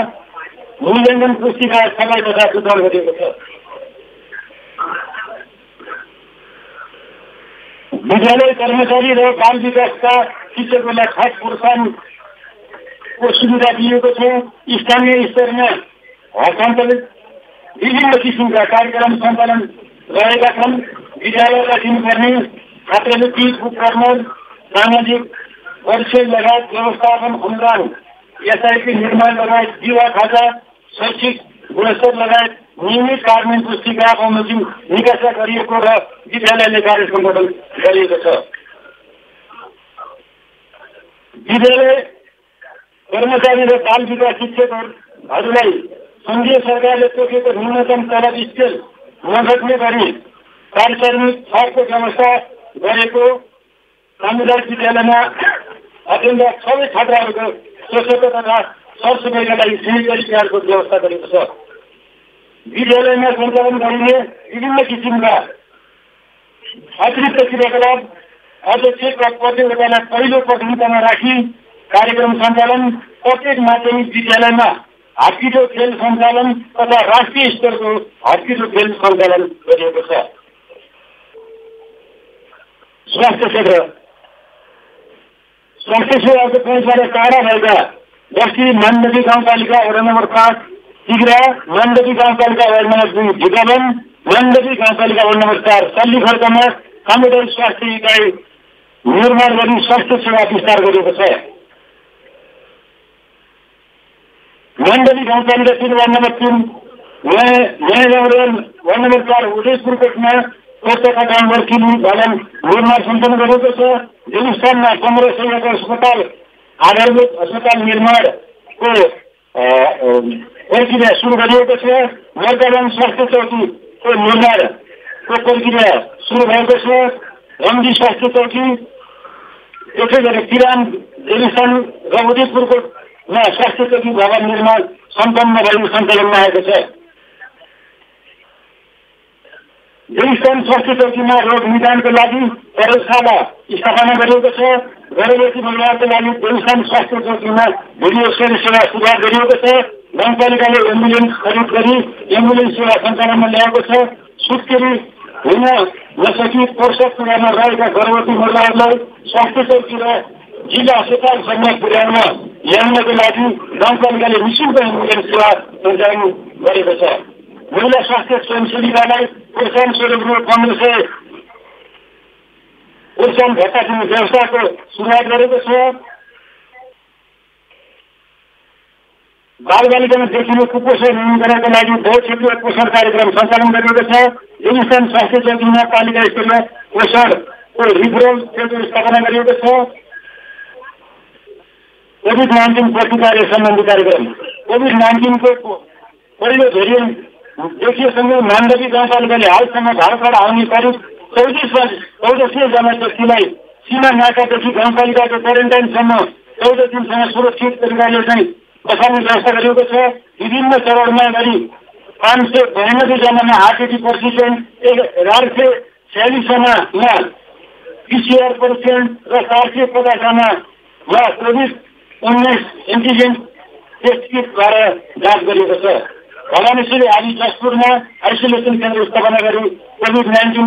मूल्याङ्कन पुस्तिका छपाई तथा वितरण गरिएको छ। विद्यालय कर्मचारी र बाल विकासका शिक्षकहरूलाई खास प्रोत्साहनको सुविधा दिएको छ। स्थानीय स्तरमा सञ्चालित विभिन्न किसिमका कार्यक्रम सञ्चालन रहेका छन्। विद्यालयलाई दिनुपर्ने छात्रवृत्ति, उपकरण, सामाजिक परिचय लगायत व्यवस्थापन अनुदान, एसआइपी निर्माण लगायत जीवा खाता, शैक्षिक गुणस्तर लगायत नियमित कार्यान्वयन पुस्तिका बमोजिम निकासा गरिएको र विद्यालयले कार्य सम्पादन गरिएको छ। विद्यालय कर्मचारी र बाल विकास शिक्षकहरूलाई सङ्घीय सरकारले तोकेको न्यूनतम तलब स्केल नघट्ने गरी पारिश्रमिक छापको व्यवस्था गरेको सामुदायिक विद्यालयमा अध्ययनरत सबै छात्रहरूको स्वास्थ्य तथा सरसफाइका लागि सेनिटरी प्याडको व्यवस्था गरेको छ। विद्यालयमा सञ्चालन गरिने विभिन्न किसिमका अतिरिक्त क्रियाकलाप अध्यक्ष र प्रतियोगितालाई पहिलो प्राथमिकतामा राखी कार्यक्रम सञ्चालन, प्रत्येक माध्यमिक विद्यालयमा हातपिटो खेल सञ्चालन तथा राष्ट्रिय स्तरको हातपिटो खेल सञ्चालन गरिएको छ। स्वास्थ्य क्षेत्र स्वास्थ्य सेवाको पहुँचबाट टाढा भएका बस्ती माण्डवी गाउँपालिका वडा नम्बर 5 तिग्रा, माण्डवी गाउँपालिका वडा नम्बर 2 ढिकावन, माण्डवी गाउँपालिका वडा नम्बर 4 सल्लीखर्कमा सामुदायिक स्वास्थ्य इकाइ निर्माण गरी स्वास्थ्य सेवा विस्तार गरिएको छ। माण्डवी गाउँपालिका 3 वडा नम्बर 3 नयाँ गाउँ वडा नम्बर 4 उदयपुरकोटमा कोटका गाउँघर किनी भवन निर्माण सञ्चालन गरेको छ। जुलिस्तानमा 15 सयको अस्पताल आधारभूत अस्पताल निर्माणको प्रक्रिया सुरु गरिएको छ। मर्काबाङ स्वास्थ्य चौकीको निर्माणको प्रक्रिया सुरु भएको छ। रम्जी स्वास्थ्य चौकी, त्यसै गरी किरान, जुलिस्तान र उदयपुरकोटमा स्वास्थ्य चौकी भवन निर्माण सम्पन्न गरी सञ्चालनमा आएको छ। जुलिस्तान स्वास्थ्य चौकीमा रोग निदानको लागि प्रयोगशाला स्थापना गरिएको छ। गर्भवती महिलाहरूको लागि जुलिस्तान स्वास्थ्य चौकीमा भिडियो सेवा सुधार गरिएको छ। गाउँपालिकाले एम्बुलेन्स खरिद गरी एम्बुलेन्स सेवा सञ्चालनमा ल्याएको छ। सुत्केरी हुन नसकी प्रसव पुर्याउन रहेका गर्भवती महिलाहरूलाई स्वास्थ्य चौकी र जिल्ला अस्पतालसम्म ल्याउनको लागि गाउँपालिकाले निःशुल्क एम्बुलेन्स सेवा सञ्चालन गरेको छ। महिला स्वास्थ्य स्वयंसेविकालाई प्रोत्साहन स्वरूप रु 1500 प्रोत्साहन भत्ता दिने व्यवस्थाको सुरुवात गरेको छ। बालबालिकामा देखिने कुपोषण निर्मूलनका लागि बहुक्षेत्रीय पोषण कार्यक्रम सञ्चालन गरिएको छ। जुलिस्तान स्वास्थ्य चौकीमा पालिका स्तरमा पोषणको रिफरल सेन्टर स्थापना गरिएको छ। कोभिड-19 प्रतिकार सम्बन्धी कार्यक्रम कोभिड-19 को पहिलो भेरिएन्ट देखिएसँगै माण्डवी गाउँपालिकाले हालसम्म भारतबाट आउने करिब 1400 जना व्यक्तिलाई सीमा नाकादेखि गाउँपालिकाको क्वारेन्टाइनसम्म 14 दिनसम्म सुरक्षित तरिकाले चाहिँ बसाल्ने व्यवस्था गरिएको छ। विभिन्न चरणमा गरी 592 जनामा आरटीटी पर्सिडेन्ट, 1846 जनामा PCR परीक्षण र 450 जनामा कोभिड-19 एन्टिजेन टेस्ट किटद्वारा जाँच गरिएको छ। भवानीश्वरी आदि जसपुरमा आइसोलेसन केन्द्र स्थापना गरी कोभिड-19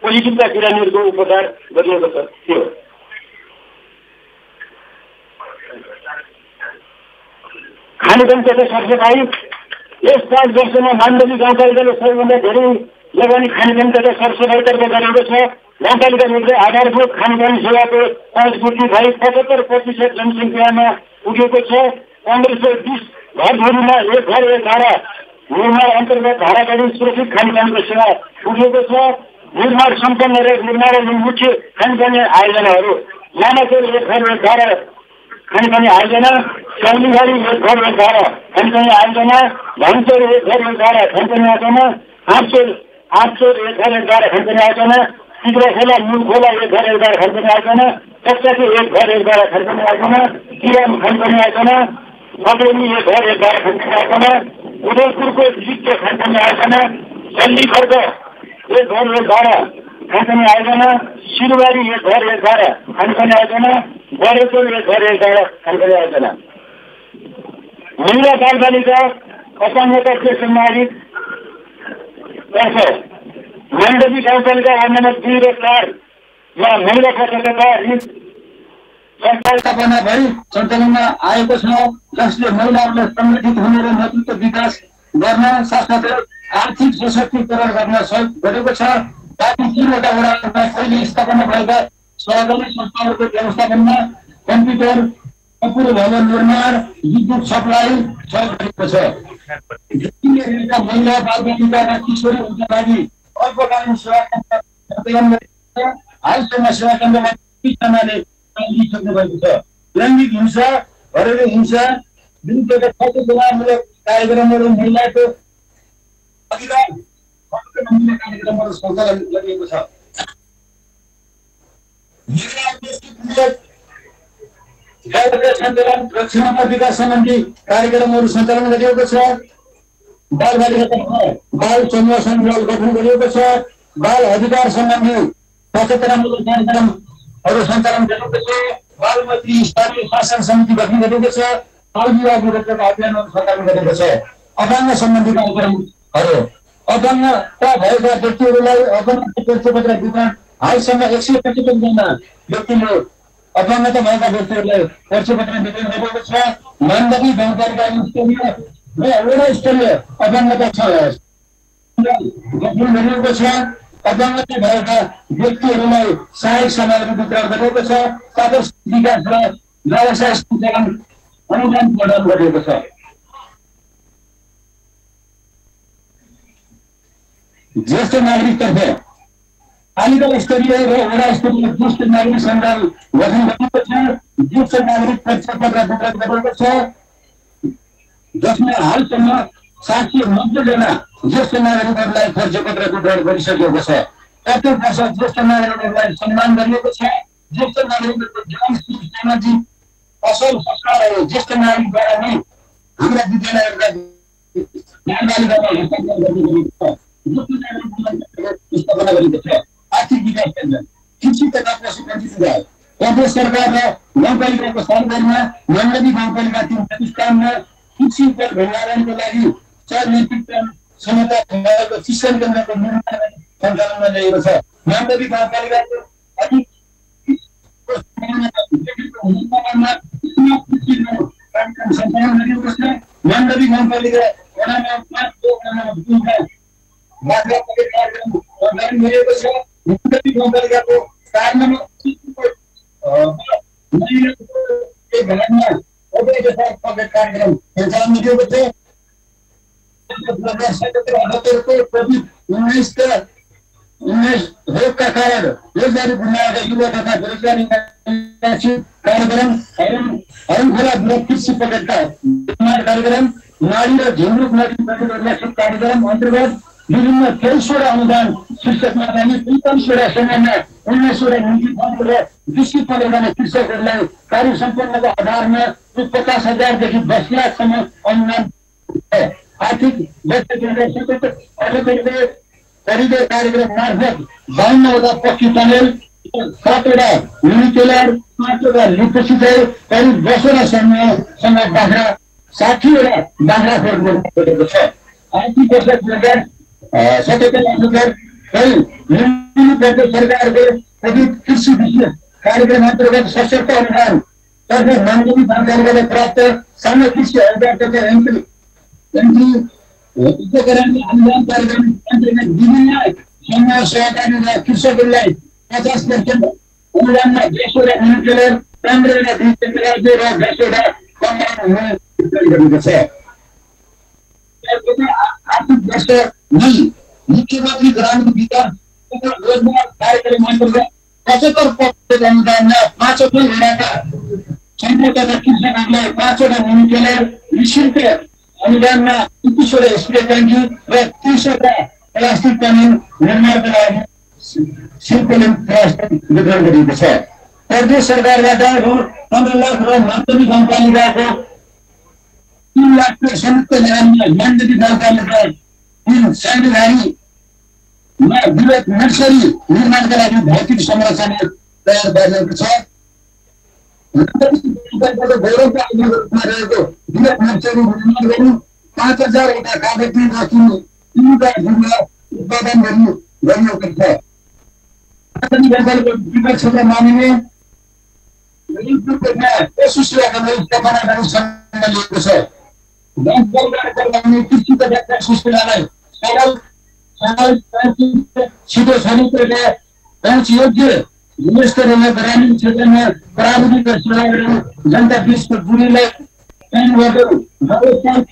पोजिटिभका बिरामीहरूको उपचार गरिएको थियो। खानेपानी तथा सरसफाई यस 5 वर्षमा माण्डवी गाउँपालिकाले सबैभन्दा धेरै लगानी खानेपानी तथा सरसफाइतर्फ गरेको छ। गाउँपालिकाहरूले आधारभूत खानेपानी सेवाको पहुँच वृद्धि भई 75% जनसङ्ख्यामा पुगेको छ। 1520 घरधुरीमा एक घर एक धारा निर्माण अन्तर्गत धाराकालीन सुरक्षित खानेपानीको सेवा पुगेको छ। निर्माण सम्पन्न र निर्माणले मुख्य खानेपानी आयोजनाहरू लामाकोल एक घर एक धारा खानेपानी आयोजना, चौलीघारी एक घर एक धारा खानेपानी आयोजना, भनचोर एक घर एक धारा खानेपानी आयोजना, आठचोर एक घर एक धारा खानेपानी आयोजना, तिग्राखोला मूलखोला एक घर एक धारा खानेपानी आयोजना, कच्चाको एक घर एक धारा खानेपानी आयोजना, किराम खानेपानी आयोजना, बगेनी एक घर एक धारा खानेपानी आयोजना, उदयपुरको जित्तो खानेपानी आयोजना, चण्डीखर्क एक घर एक धारा खानेपानी आयोजना, सिरुवारी एक घर एक धारा खानेपानी आयोजना, बडेचोर एक घर एक धारा खानेपानी आयोजना। महिला बालबालिका अपाङ्गता ज्येष्ठ नागरिक तर्फ माण्डवी गाउँपालिका वार्ड नम्बर 2 र 4 मा महिला पत्रकर्ता संस्था स्थापना भई सञ्चालनमा आएको छ, जसले महिलाहरूलाई सङ्गठित हुने र नेतृत्व विकास गर्न साथसाथै आर्थिक सशक्तिकरण गर्न सहयोग गरेको छ। ताकि 3वटा वडामा पहिले स्थापना भएका सहकारी संस्थाहरूको व्यवस्थापनमा कम्प्युटर, अपूर्व भवन निर्माण, विद्युत सप्लाई सहयोग गरेको छ। महिला बालबालिका र किशोरीहरूका लागि अल्पकालीन सेवा केन्द्र हालसम्म सेवा केन्द्रमा 30 जनाले लिइसक्नु भएको छ। लैङ्गिक हिंसा, घरेलु हिंसा विरुद्धका सचेतनामूलक कार्यक्रमहरू, महिलाको अधिकार कार्यक्रमहरू सञ्चालन गरिएको छ। सञ्चालन र क्षमता विकास सम्बन्धी कार्यक्रमहरू सञ्चालन गरिएको छ। बालबालिका बाल समूह सञ्जाल गठन गरिएको छ। बाल अधिकार सम्बन्धी सचेतनामूलक कार्यक्रमहरू सञ्चालन गरिएको छ। बालमन्त्री स्तरीय शासन समिति गठन गरिएको छ। बाल विवाह विरुद्धका अभियानहरू सञ्चालन गरिएको छ। अपाङ्ग सम्बन्धी कार्यक्रमहरू, अपाङ्गता भएका व्यक्तिहरूलाई अपाङ्गता परिचयपत्र वितरण हालसम्म 155 जना व्यक्तिले अपाङ्गता भएका व्यक्तिहरूलाई परिचयपत्र वितरण गरिएको छ। माण्डवी गाउँपालिका स्तरीय र वडा स्तरीय अपाङ्गता गठन गरिएको छ। अपाङ्गता भएका व्यक्तिहरूलाई सहायक सामग्री वितरण गरिएको छ। साथै विकास र व्यवसाय सञ्चालन अनुदान प्रदान गरिएको छ। ज्येष्ठ नागरिकतर्फ पालिका स्तरीय र वडा स्तरीय ज्येष्ठ नागरिक सञ्जाल गठन गरिएको छ। ज्येष्ठ नागरिक परिचयपत्र वितरण गरिएको छ, जसमा हालसम्म 790 जना ज्येष्ठ नागरिकहरूलाई परिचयपत्र वितरण गरिसकेको छ। प्रत्येक वर्ष ज्येष्ठ नागरिकहरूलाई सम्मान गरिएको छ। ज्येष्ठ नागरिकहरूको जीवन सामाजिक असल संस्कारहरू ज्येष्ठ नागरिकद्वारा नै हाम्रा विद्यालयहरूका बालबालिकामा हस्तान्तरण गरिएको छ। स्थापना गरिएको छ। आर्थिक विकास केन्द्र, शिक्षित तथा प्रशिक्षित विभाग, प्रदेश सरकार र गाउँपालिकाको सहकार्यमा माण्डवी गाउँपालिका 3 प्रतिष्ठानमा शिक्षित भण्डारणको लागि 4 मेट्रिक टन क्षमता भएको शिक्षण केन्द्रको निर्माण सञ्चालनमा ल्याएको छ। माण्डवी गाउँपालिकाको अधिक सञ्चालन गरिएको छ। माण्डवी गाउँपालिका वडा नम्बर 5 कार्यक्रम सञ्चालन गरिएको छ। माण्डवी गाउँपालिकाको 4 नम्बर एक घरमा कार्यक्रम सञ्चालन गरिएको छ। कोभिड-19 का रोगका कारण रोजगारी गुमाएका युवा तथा बेरोजगारी कार्यक्रम हरणखोला ब्लक कृषि प्रोजेक्टका निर्माण कार्यक्रम नाली र झिमरुक नदी प्रतिरोधक कार्यक्रम अन्तर्गत विभिन्न 23वटा अनुदान शीर्षकमा पनि 45वटा समयमा 19वटा निजी फन्ड र 215जना कृषकहरूलाई कार्य सम्पन्नको आधारमा 50,000 देखि 10 लाखसम्म अनुदान आर्थिक करिडोर कार्यक्रम मार्फत 52वटा पक्की टनेल 7वटा मिनी टेलर 5वटा लिफ्ट सिँचाइ करिब 10वटा समूहसँग बाख्रा 60वटा बाख्रा खोर गरिएको छ। आर्थिक वर्ष 2077 करिब सरकारको कोभिड कृषि विशेष कार्यक्रम अन्तर्गत सशक्त अनुदान तर्फ मानवीय जानकारीबाट प्राप्त सानो कृषि औजार तथा उपकरण अनुदान कार्यक्रम अन्तर्गत विभिन्न समूह सहकारी र कृषकहरूलाई 50% अनुदानमा 10वटा मिनी टेलर 15वटा डिजिटल राज्य र 10वटा कम्बाइन गरिएको छ। आर्थिक वर्ष नै मुख्यमन्त्री ग्रामीण विकास तथा रोजगार कार्यक्रम अन्तर्गत 75% अनुदानमा 5वटा वडाका 100वटा कृषकहरूलाई 5वटा मिनी टेलर निःशुल्क अनुदानमा 21वटा स्प्रे ट्याङ्की र 30वटा प्लास्टिक टनेल निर्माणका लागि सिल्कोलिङ ट्रस्ट वितरण गरिएको छ। प्रदेश सरकारबाट 15 लाख र माध्यमिक गाउँपालिकाको 3 लाखको संयुक्त निर्माणमा माध्यमिक गाउँपालिका 3 साइडघारीमा विवेक नर्सरी निर्माणका लागि भौतिक संरचना तयार गरिएको छ। गौरवका रूपमा रहेको विवेक नर्सरी निर्माण गरी 5,000वटा कागती र उत्पादन गरिएको छ। विकास क्षेत्र मानिने पशु सेवाका स्थापना गर्ने सल्लाह लिएको छ। कृषि तथा पशु सेवालाई छिटो छनौटका पहुँच योग्य गुणस्तरीय ग्रामीण क्षेत्रमा प्राविधिक सेवाहरू जनता बीचको दूरीलाई कायम गर्दै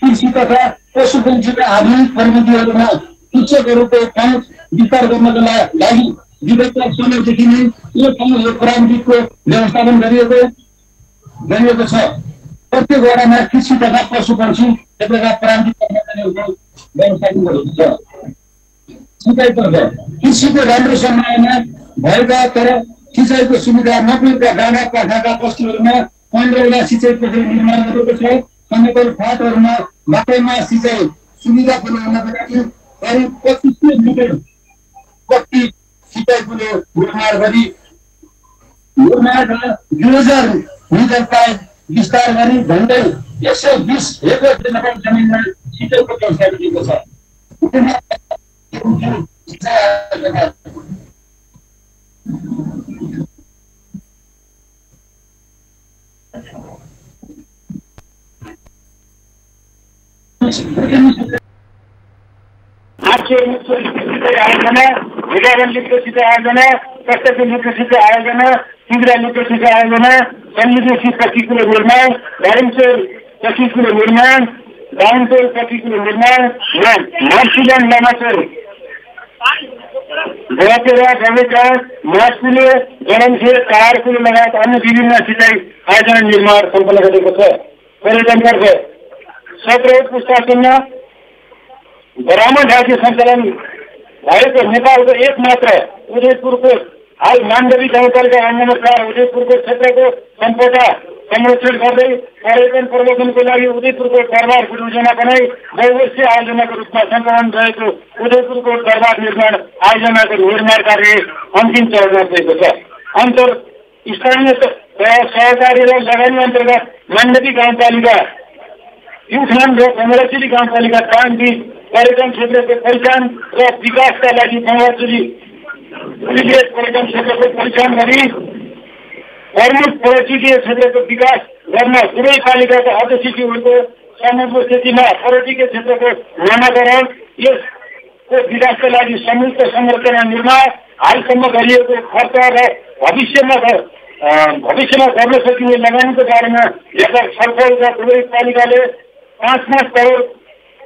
कृषि तथा पशुपन्छीका आधुनिक प्रविधिहरूमा कृषकहरूको पहुँच विस्तार गर्नको लागि विगत समयदेखि नै यो प्राविधिकको व्यवस्थापन गरिएको छ। प्रत्येक वडामा कृषि तथा पशुपन्छी क्षेत्रका प्राविधिक कर्मचारीहरूको व्यवस्थापन गरिएको छ। सिँचाइतर्फ कृषिको राम्रो समयमा भएका तर सिँचाइको सुविधा नपुगेका डाँडा पाखाका बस्तीहरूमा 15वटा सिँचाइ पोखरी निर्माण गरिएको छ। समतल फाँटहरूमा बाटैमा सिँचाइ सुविधा पुर्याउनका लागि करिब 25 मिटर पक्की सिँचाइ पुल निर्माण गरी 2000 मिटर पाइप विस्तार गरी झन्डै 120 हेक्टर क्षेत्रफल जमिनमा सिँचाइको व्यवस्था गरिएको छ। आयोजना विद्यावन लिप्त आयोजना प्रत्यक्ष लिप्त आयोजना सिंगरा लिप्त आयोजना सन्निधि 25 किलो निर्माण धारिमचोर 25 किलो निर्माण डाउनटोल 25 किलो निर्माण नर्सिल्यान्ड लामाचोर गोवातेरा गवेका मासकुले गरमसे कारकुले लगायत अन्य विभिन्न सिँचाइ आयोजना निर्माण सम्पन्न गरेको छ। पर्यटनतर्फ 17 पुस्तासम्म ब्राह्मण राज्य सञ्चालन भएको नेपालको एकमात्र उदयपुरको हाल माण्डवी गाउँपालिका अङ्गमा उदयपुरको क्षेत्रको सम्पदा संरक्षण गर्दै पर्यटन प्रबन्धनको लागि उदयपुरको दरबार परियोजना बनाई बहुवर्षीय आयोजनाको रूपमा सञ्चालन रहेको उदयपुरको दरबार निर्माण आयोजनाको निर्माण कार्य अन्तिम चरणमा गएको छ। अन्तर स्थानीय सहकारी र लगानी अन्तर्गत माण्डवी गाउँपालिका युथान र कमलाचुली गाउँपालिका 5 बीच पर्यटन क्षेत्रको पहिचान र विकासका लागि कमलाचुली पर्यटन क्षेत्रको पहिचान गरी प्रमुख पर्यटकीय क्षेत्रको विकास गर्न दुवै पालिकाका अध्यक्षहरूको समूहको स्थितिमा पर्यटकीय क्षेत्रको नामाकरण यसको विकासका लागि संयुक्त संरचना निर्माण हालसम्म गरिएको खर्च र भविष्यमा गर्न सकिने लगानीको बारेमा हेर्दा छलफल र दुवै पालिकाले 5 करोड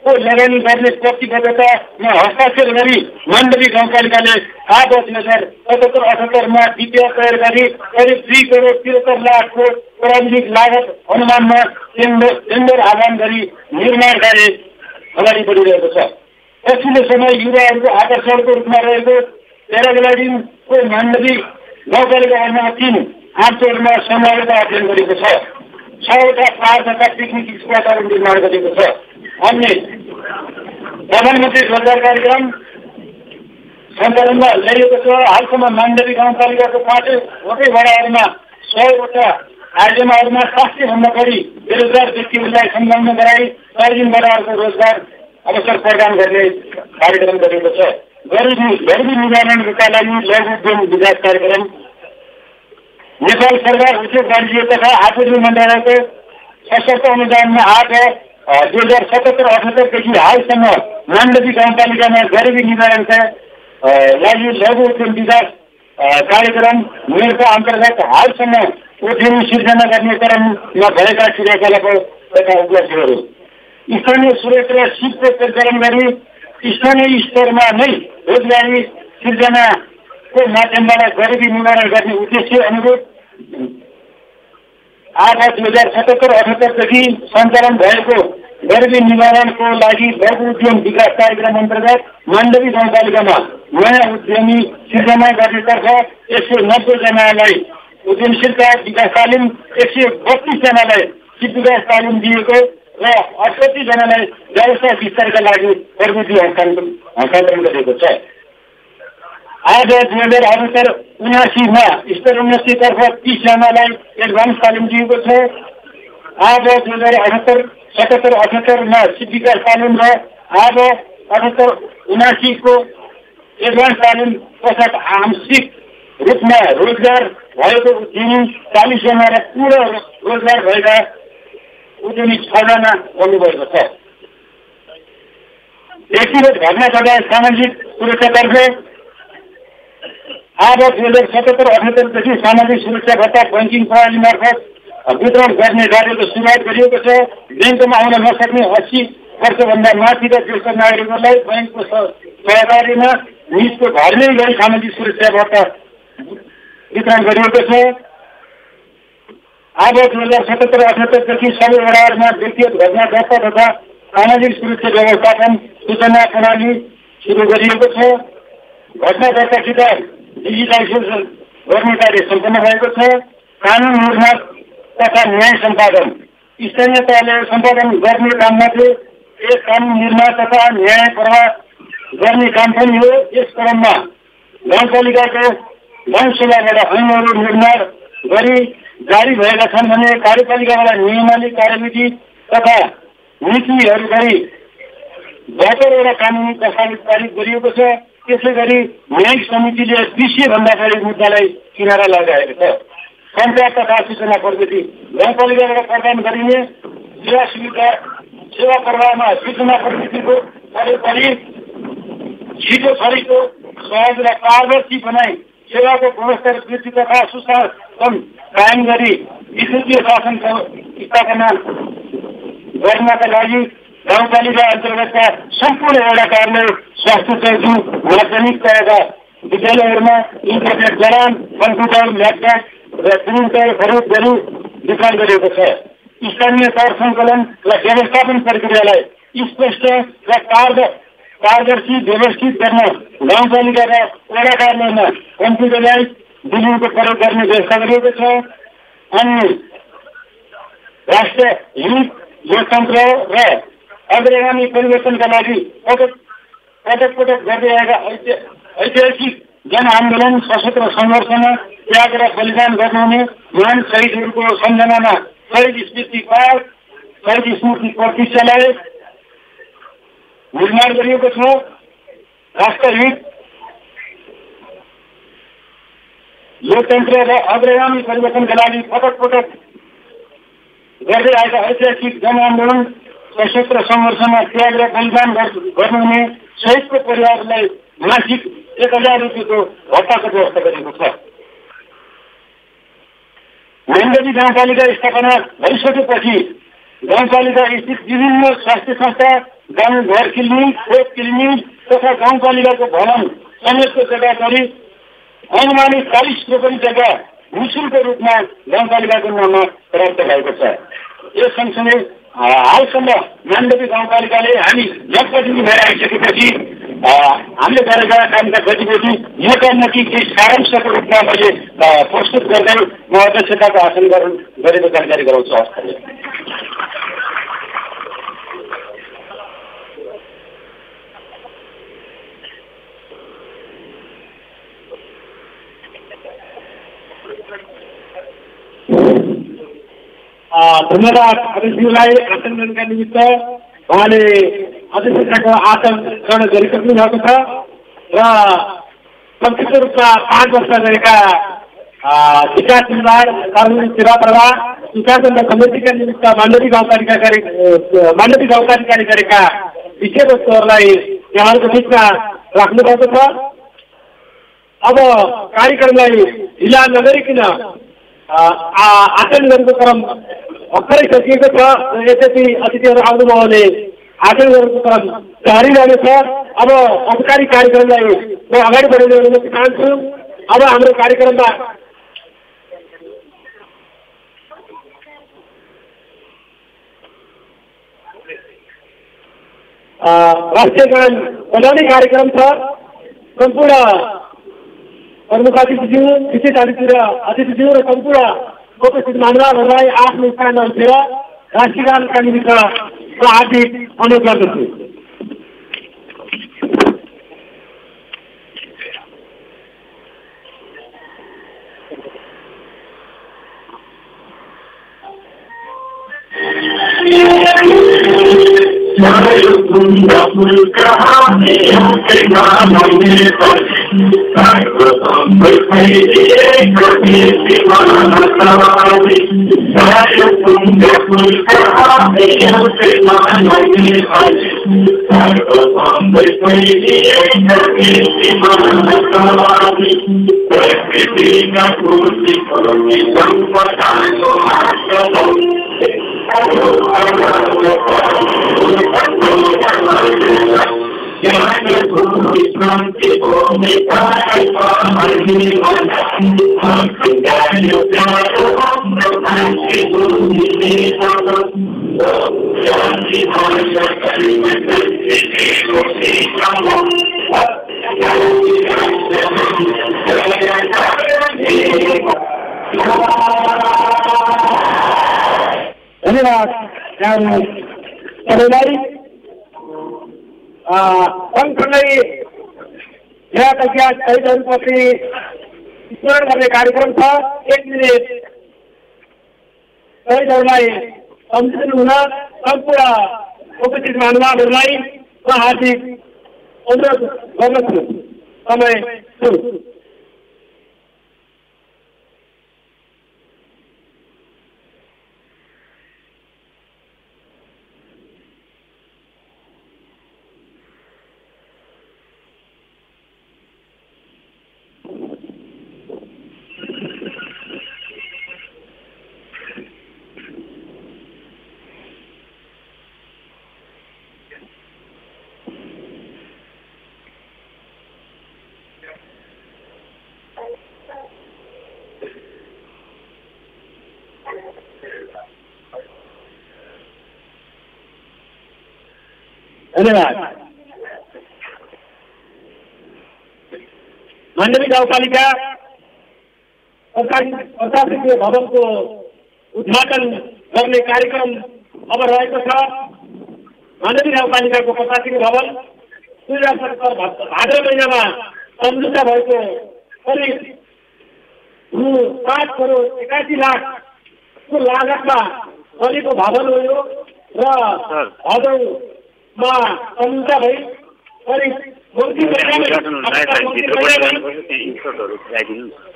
लगानी गर्ने प्रतिबद्धतामा हस्ताक्षर गरी मण्डली गाउँपालिकाले 2077-78मा वित्तीय तयार गरी करिब 2 करोड 73 लाखको प्रारम्भिक लागत अनुमानमा टेन्डर आह्वान गरी निर्माण कार्य अगाडि बढिरहेको छ। पछिल्लो समय युवाहरूको आकर्षणको रूपमा रहेको प्याराग्लाइडिङको मण्डली गाउँपालिकामा 3 आठवटा सम्भाव्यता अध्ययन गरेको छ। 6वटा पार्क तथा पिकनिक स्पटहरू निर्माण गरेको छ। अन्य प्रधानमन्त्री रोजगार कार्यक्रम सञ्चालनमा ल्याइएको छ। हालसम्म मण्डली गाउँपालिकाको 5वटै वडाहरूमा 100वटा आयोजनाहरूमा 700 भन्दा बढी बेरोजगार व्यक्तिहरूलाई संलग्न गराई 4 वडाहरूको रोजगार अवसर प्रदान गर्ने कार्यक्रम गरिएको छ। गरिबी निवारणका लागि लघु उद्योग विकास कार्यक्रम नेपाल सरकार उद्योग वाणिज्य तथा आपूर्ति मन्त्रालयको सशक्त अनुदानमा 2077-78देखि हालसम्म मण्डली गाउँपालिकामा गरिबी निवारणका लागि लघु उद्योग विकास कार्यक्रम मेलका अन्तर्गत हालसम्म उद्यमी सिर्जना गर्ने क्रममा भएका क्रियाकलाप तथा उपलब्धिहरू स्थानीय स्रोत र सिपको परिचालन गरी स्थानीय स्तरमा नै रोजगारी सिर्जनाको माध्यमबाट गरिबी निवारण गर्ने उद्देश्य अनुरूप 2077-78देखि सञ्चालन भएको गरिबी निवारणको लागि लघु उद्यम विकास कार्यक्रम अन्तर्गत मण्डली गाउँपालिकामा नयाँ उद्यमी सिर्जना गर्नेतर्फ 190 जनालाई उद्यमशीलता विकास तालिम, 132 जनालाई सिप विकास तालिम दिएको र 68 जनालाई व्यवसाय विस्तारका लागि प्रविधि हस्तान्तरण गरिएको छ। आज 2078-79मा स्तर उन्नतितर्फ 30 जनालाई एडभान्स तालिम दिएको छ। आज 2078-77मा सिप विकास तालिम र आज 78-79 को एडभान्स तालिम पश्चात आंशिक रूपमा रोजगार भएको उद्यमी 40 जना र पूर्ण रोजगार भएका उद्यमी 6 जना बन्नुभएको छ। व्यक्तिगत घटना तथा सामाजिक सुरक्षातर्फ आज 2077-78देखि सामाजिक सुरक्षा भत्ता ब्याङ्किङ प्रणाली मार्फत वितरण गर्ने कार्यको सुरुवात गरिएको छ। ब्याङ्कमा आउन नसक्ने 80 वर्षभन्दा माथिका ज्येष्ठ नागरिकहरूलाई ब्याङ्कको सहकारीमा निजको घरमै गरी सामाजिक सुरक्षा भत्ता वितरण गरिएको छ। आज 2077-78देखि सबै वडाहरूमा व्यक्तिगत घटना दर्ता तथा सामाजिक सुरक्षा व्यवस्थापन सूचना प्रणाली सुरु गरिएको छ। घटना दर्तासित डिजिटाइजेसन गर्ने कार्य सम्पन्न भएको छ। कानुन निर्माण तथा न्याय सम्पादन स्थानीय तहले सम्पादन गर्ने काममध्ये एक कानुन निर्माण तथा न्याय प्रवाह गर्ने काम पनि हो। यस क्रममा गाउँपालिकाको गाउँसभाबाट ऐनहरू निर्माण गरी जारी भएका छन् भने कार्यपालिकाबाट नियमावली कार्यविधि तथा नीतिहरू गरी 72वटा कानुनी प्रस्तावित पारित गरिएको छ। त्यसै गरी न्यायिक समितिले 200 भन्दा बढी मुद्दालाई किनारा लगाएको छ। सञ्चार तथा सूचना प्रविधि गाउँपालिकाबाट प्रदान गरिने सेवा प्रवाहमा सूचना प्रविधिको बढी छिटो छरितो सहज र पारदर्शी बनाई सेवाको गुणस्तर वृद्धि तथा सुशासन कायम गरी विद्युतीय शासनको स्थापना गर्नका लागि गाउँपालिका अन्तर्गतका सम्पूर्ण वडा कार्यालय, स्वास्थ्य चौकी, माध्यमिक तहका विद्यालयहरूमा इन्टरनेट जडान, कम्प्युटर, ल्यापटप र प्रिन्टर खरिद गरी वितरण गरिएको छ। स्थानीय कर सङ्कलन र व्यवस्थापन प्रक्रियालाई स्पष्ट र पारदर्शी व्यवस्थित गर्न गाउँपालिका र वडा कार्यालयमा कम्प्युटराइज बिलिङको प्रयोग गर्ने व्यवस्था गरिएको छ। अन्य राष्ट्र हित लोकतन्त्र र अग्रगामी परिवर्तनका लागि पटक गर्दै आएका ऐतिहासिक जनआन्दोलन, सशस्त्र सङ्घर्षमा त्याग र बलिदान गर्नुहुने महान शहीदहरूको सम्झनामा शहीद स्मृति पार्क, शहीद स्मृति प्रतिष्ठालय निर्माण गरिएको छ। राष्ट्रहित लोकतन्त्र र अग्रगामी परिवर्तनका लागि पटक गर्दै आएका ऐतिहासिक जनआन्दोलन, सशस्त्र सङ्घर्षमा त्याग र बलिदान गर्नुहुने शहीदको परिवारलाई मासिक 1000 रुपियाँको भत्ताको व्यवस्था गरिएको छ। मण्डली गाउँपालिका स्थापना भइसकेपछि गाउँपालिका स्थित विभिन्न स्वास्थ्य संस्था, गाउँघर क्लिनिक, खोप क्लिनिक तथा गाउँपालिकाको भवन समेतको जग्गा गरी अनुमानित 40 रोपनी जग्गा निःशुल्क रूपमा गाउँपालिकाको नाममा प्राप्त भएको छ। यस सँगसँगै हालसम्म माण्डवी गाउँपालिकाले हामी जनप्रतिनिधि भएर आइसकेपछि हामीले गरेका कामका गतिविधि मोटामोटी केही सारांशको रूपमा मैले प्रस्तुत गर्दै म अध्यक्षताको आसन गरेको जानकारी गराउँछु। हवस्। धन्यवाद अध्यक्षज्यूलाई आसन ग्रहणका निमित्त। उहाँले अध्यक्षताको आसन ग्रहण गरिसक्नु भएको छ र संक्षिप्त रूपमा 5 वर्ष गरेका विकास निर्माण कानुनी सेवा प्रवाह सुशासन र समितिका निमित्त माण्डवी गाउँपालिकाले गरेका विषयवस्तुहरूलाई यहाँहरूको बिचमा राख्नु भएको छ। अब कार्यक्रमलाई ढिला नगरिकन आसन गर्नुको क्रम भर्खरै सकिएको छ। यद्यपि अतिथिहरू आउनुभयो भने आसन गर्नुको क्रम जारी रहनेछ। अब औपचारिक कार्यक्रमलाई म अगाडि बढाउने अनुमति चाहन्छु। अब हाम्रो कार्यक्रममा राष्ट्रिय गान बजाउने कार्यक्रम छ। सम्पूर्ण प्रमुख अतिथिज्यू, विशेष अतिथिज्यू र सम्पूर्ण उपस्थित मान्यवरहरूलाई आफ्नो स्थानमा उठेर राष्ट्रिय गानका निमित्त हार्दिक अनुरोध गर्दछु। धन्यवाद सबैलाई। सँगसँगै शहीदहरूप्रति स्मरण गर्ने कार्यक्रम छ। 1 मिनट शहीदहरूलाई सम्झिनु हुन सम्पूर्ण उपस्थित महानुभावहरूलाई म हार्दिक अनुरोध गर्दछु। समय सुरु। धन्यवाद। माण्डवी गाउँपालिका प्रशासकीय भवनको उद्घाटन गर्ने कार्यक्रम अब रहेको छ। माण्डवी गाउँपालिकाको प्रशासकीय भवन भाद्र महिनामा सम्झौता भएको करिब 5 करोड 81 लाखको लागतमा बनेको भवन हो यो र भदौमा सम्झौता भई करिब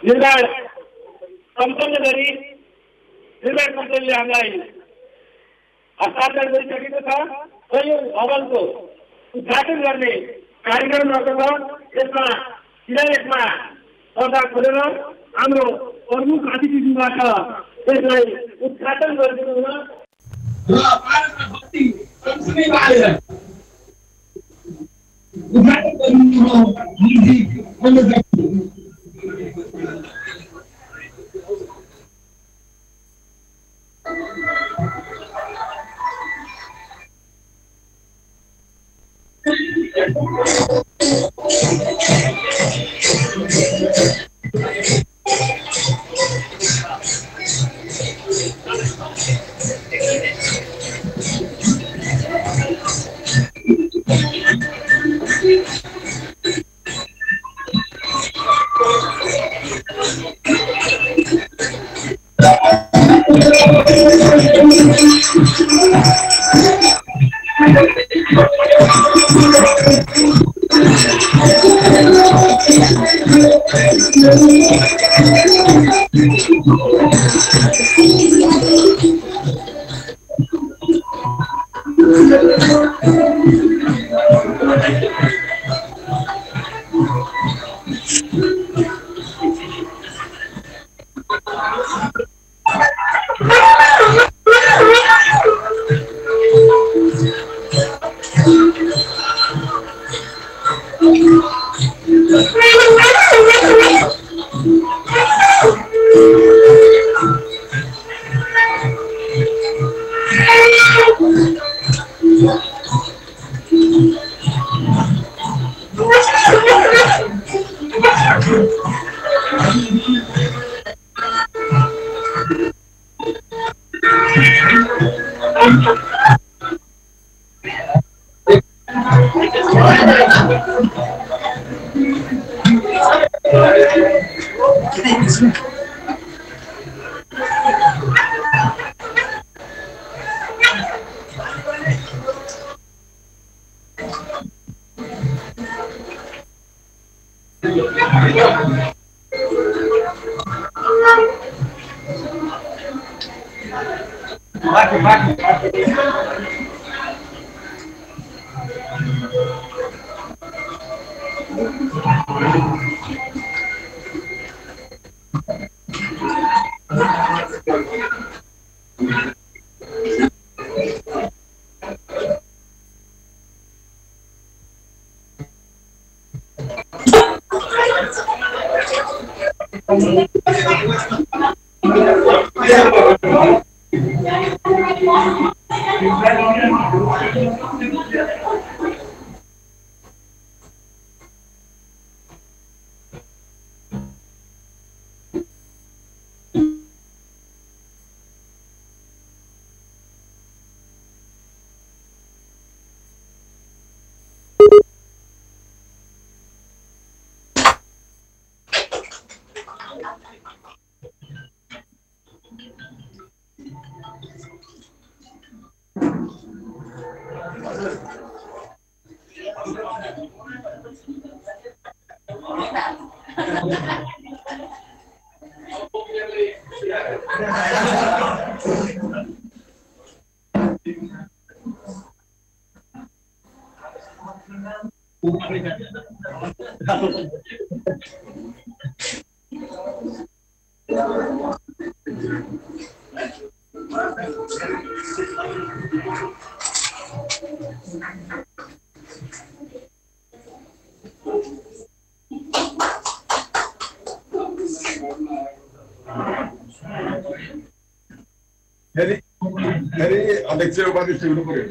निर्माण सम्पन्न गरी निर्माण कम्पनीले हामीलाई हस्तान्तरण गरिसकेको छ र यो भवनको उद्घाटन गर्ने कार्यक्रम रहेको छ। यसमा शिलालेखमा पर्दा खोलेर हाम्रो प्रमुख अतिथिबाट यसलाई उद्घाटन गरिदिनु हुन र भारतमा भक्ति सँगसँगै बालेर उद्घाटन गर्नु निजी अध्यक्ष उपाध्यक्ष हुनु पर्यो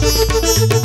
Thank you.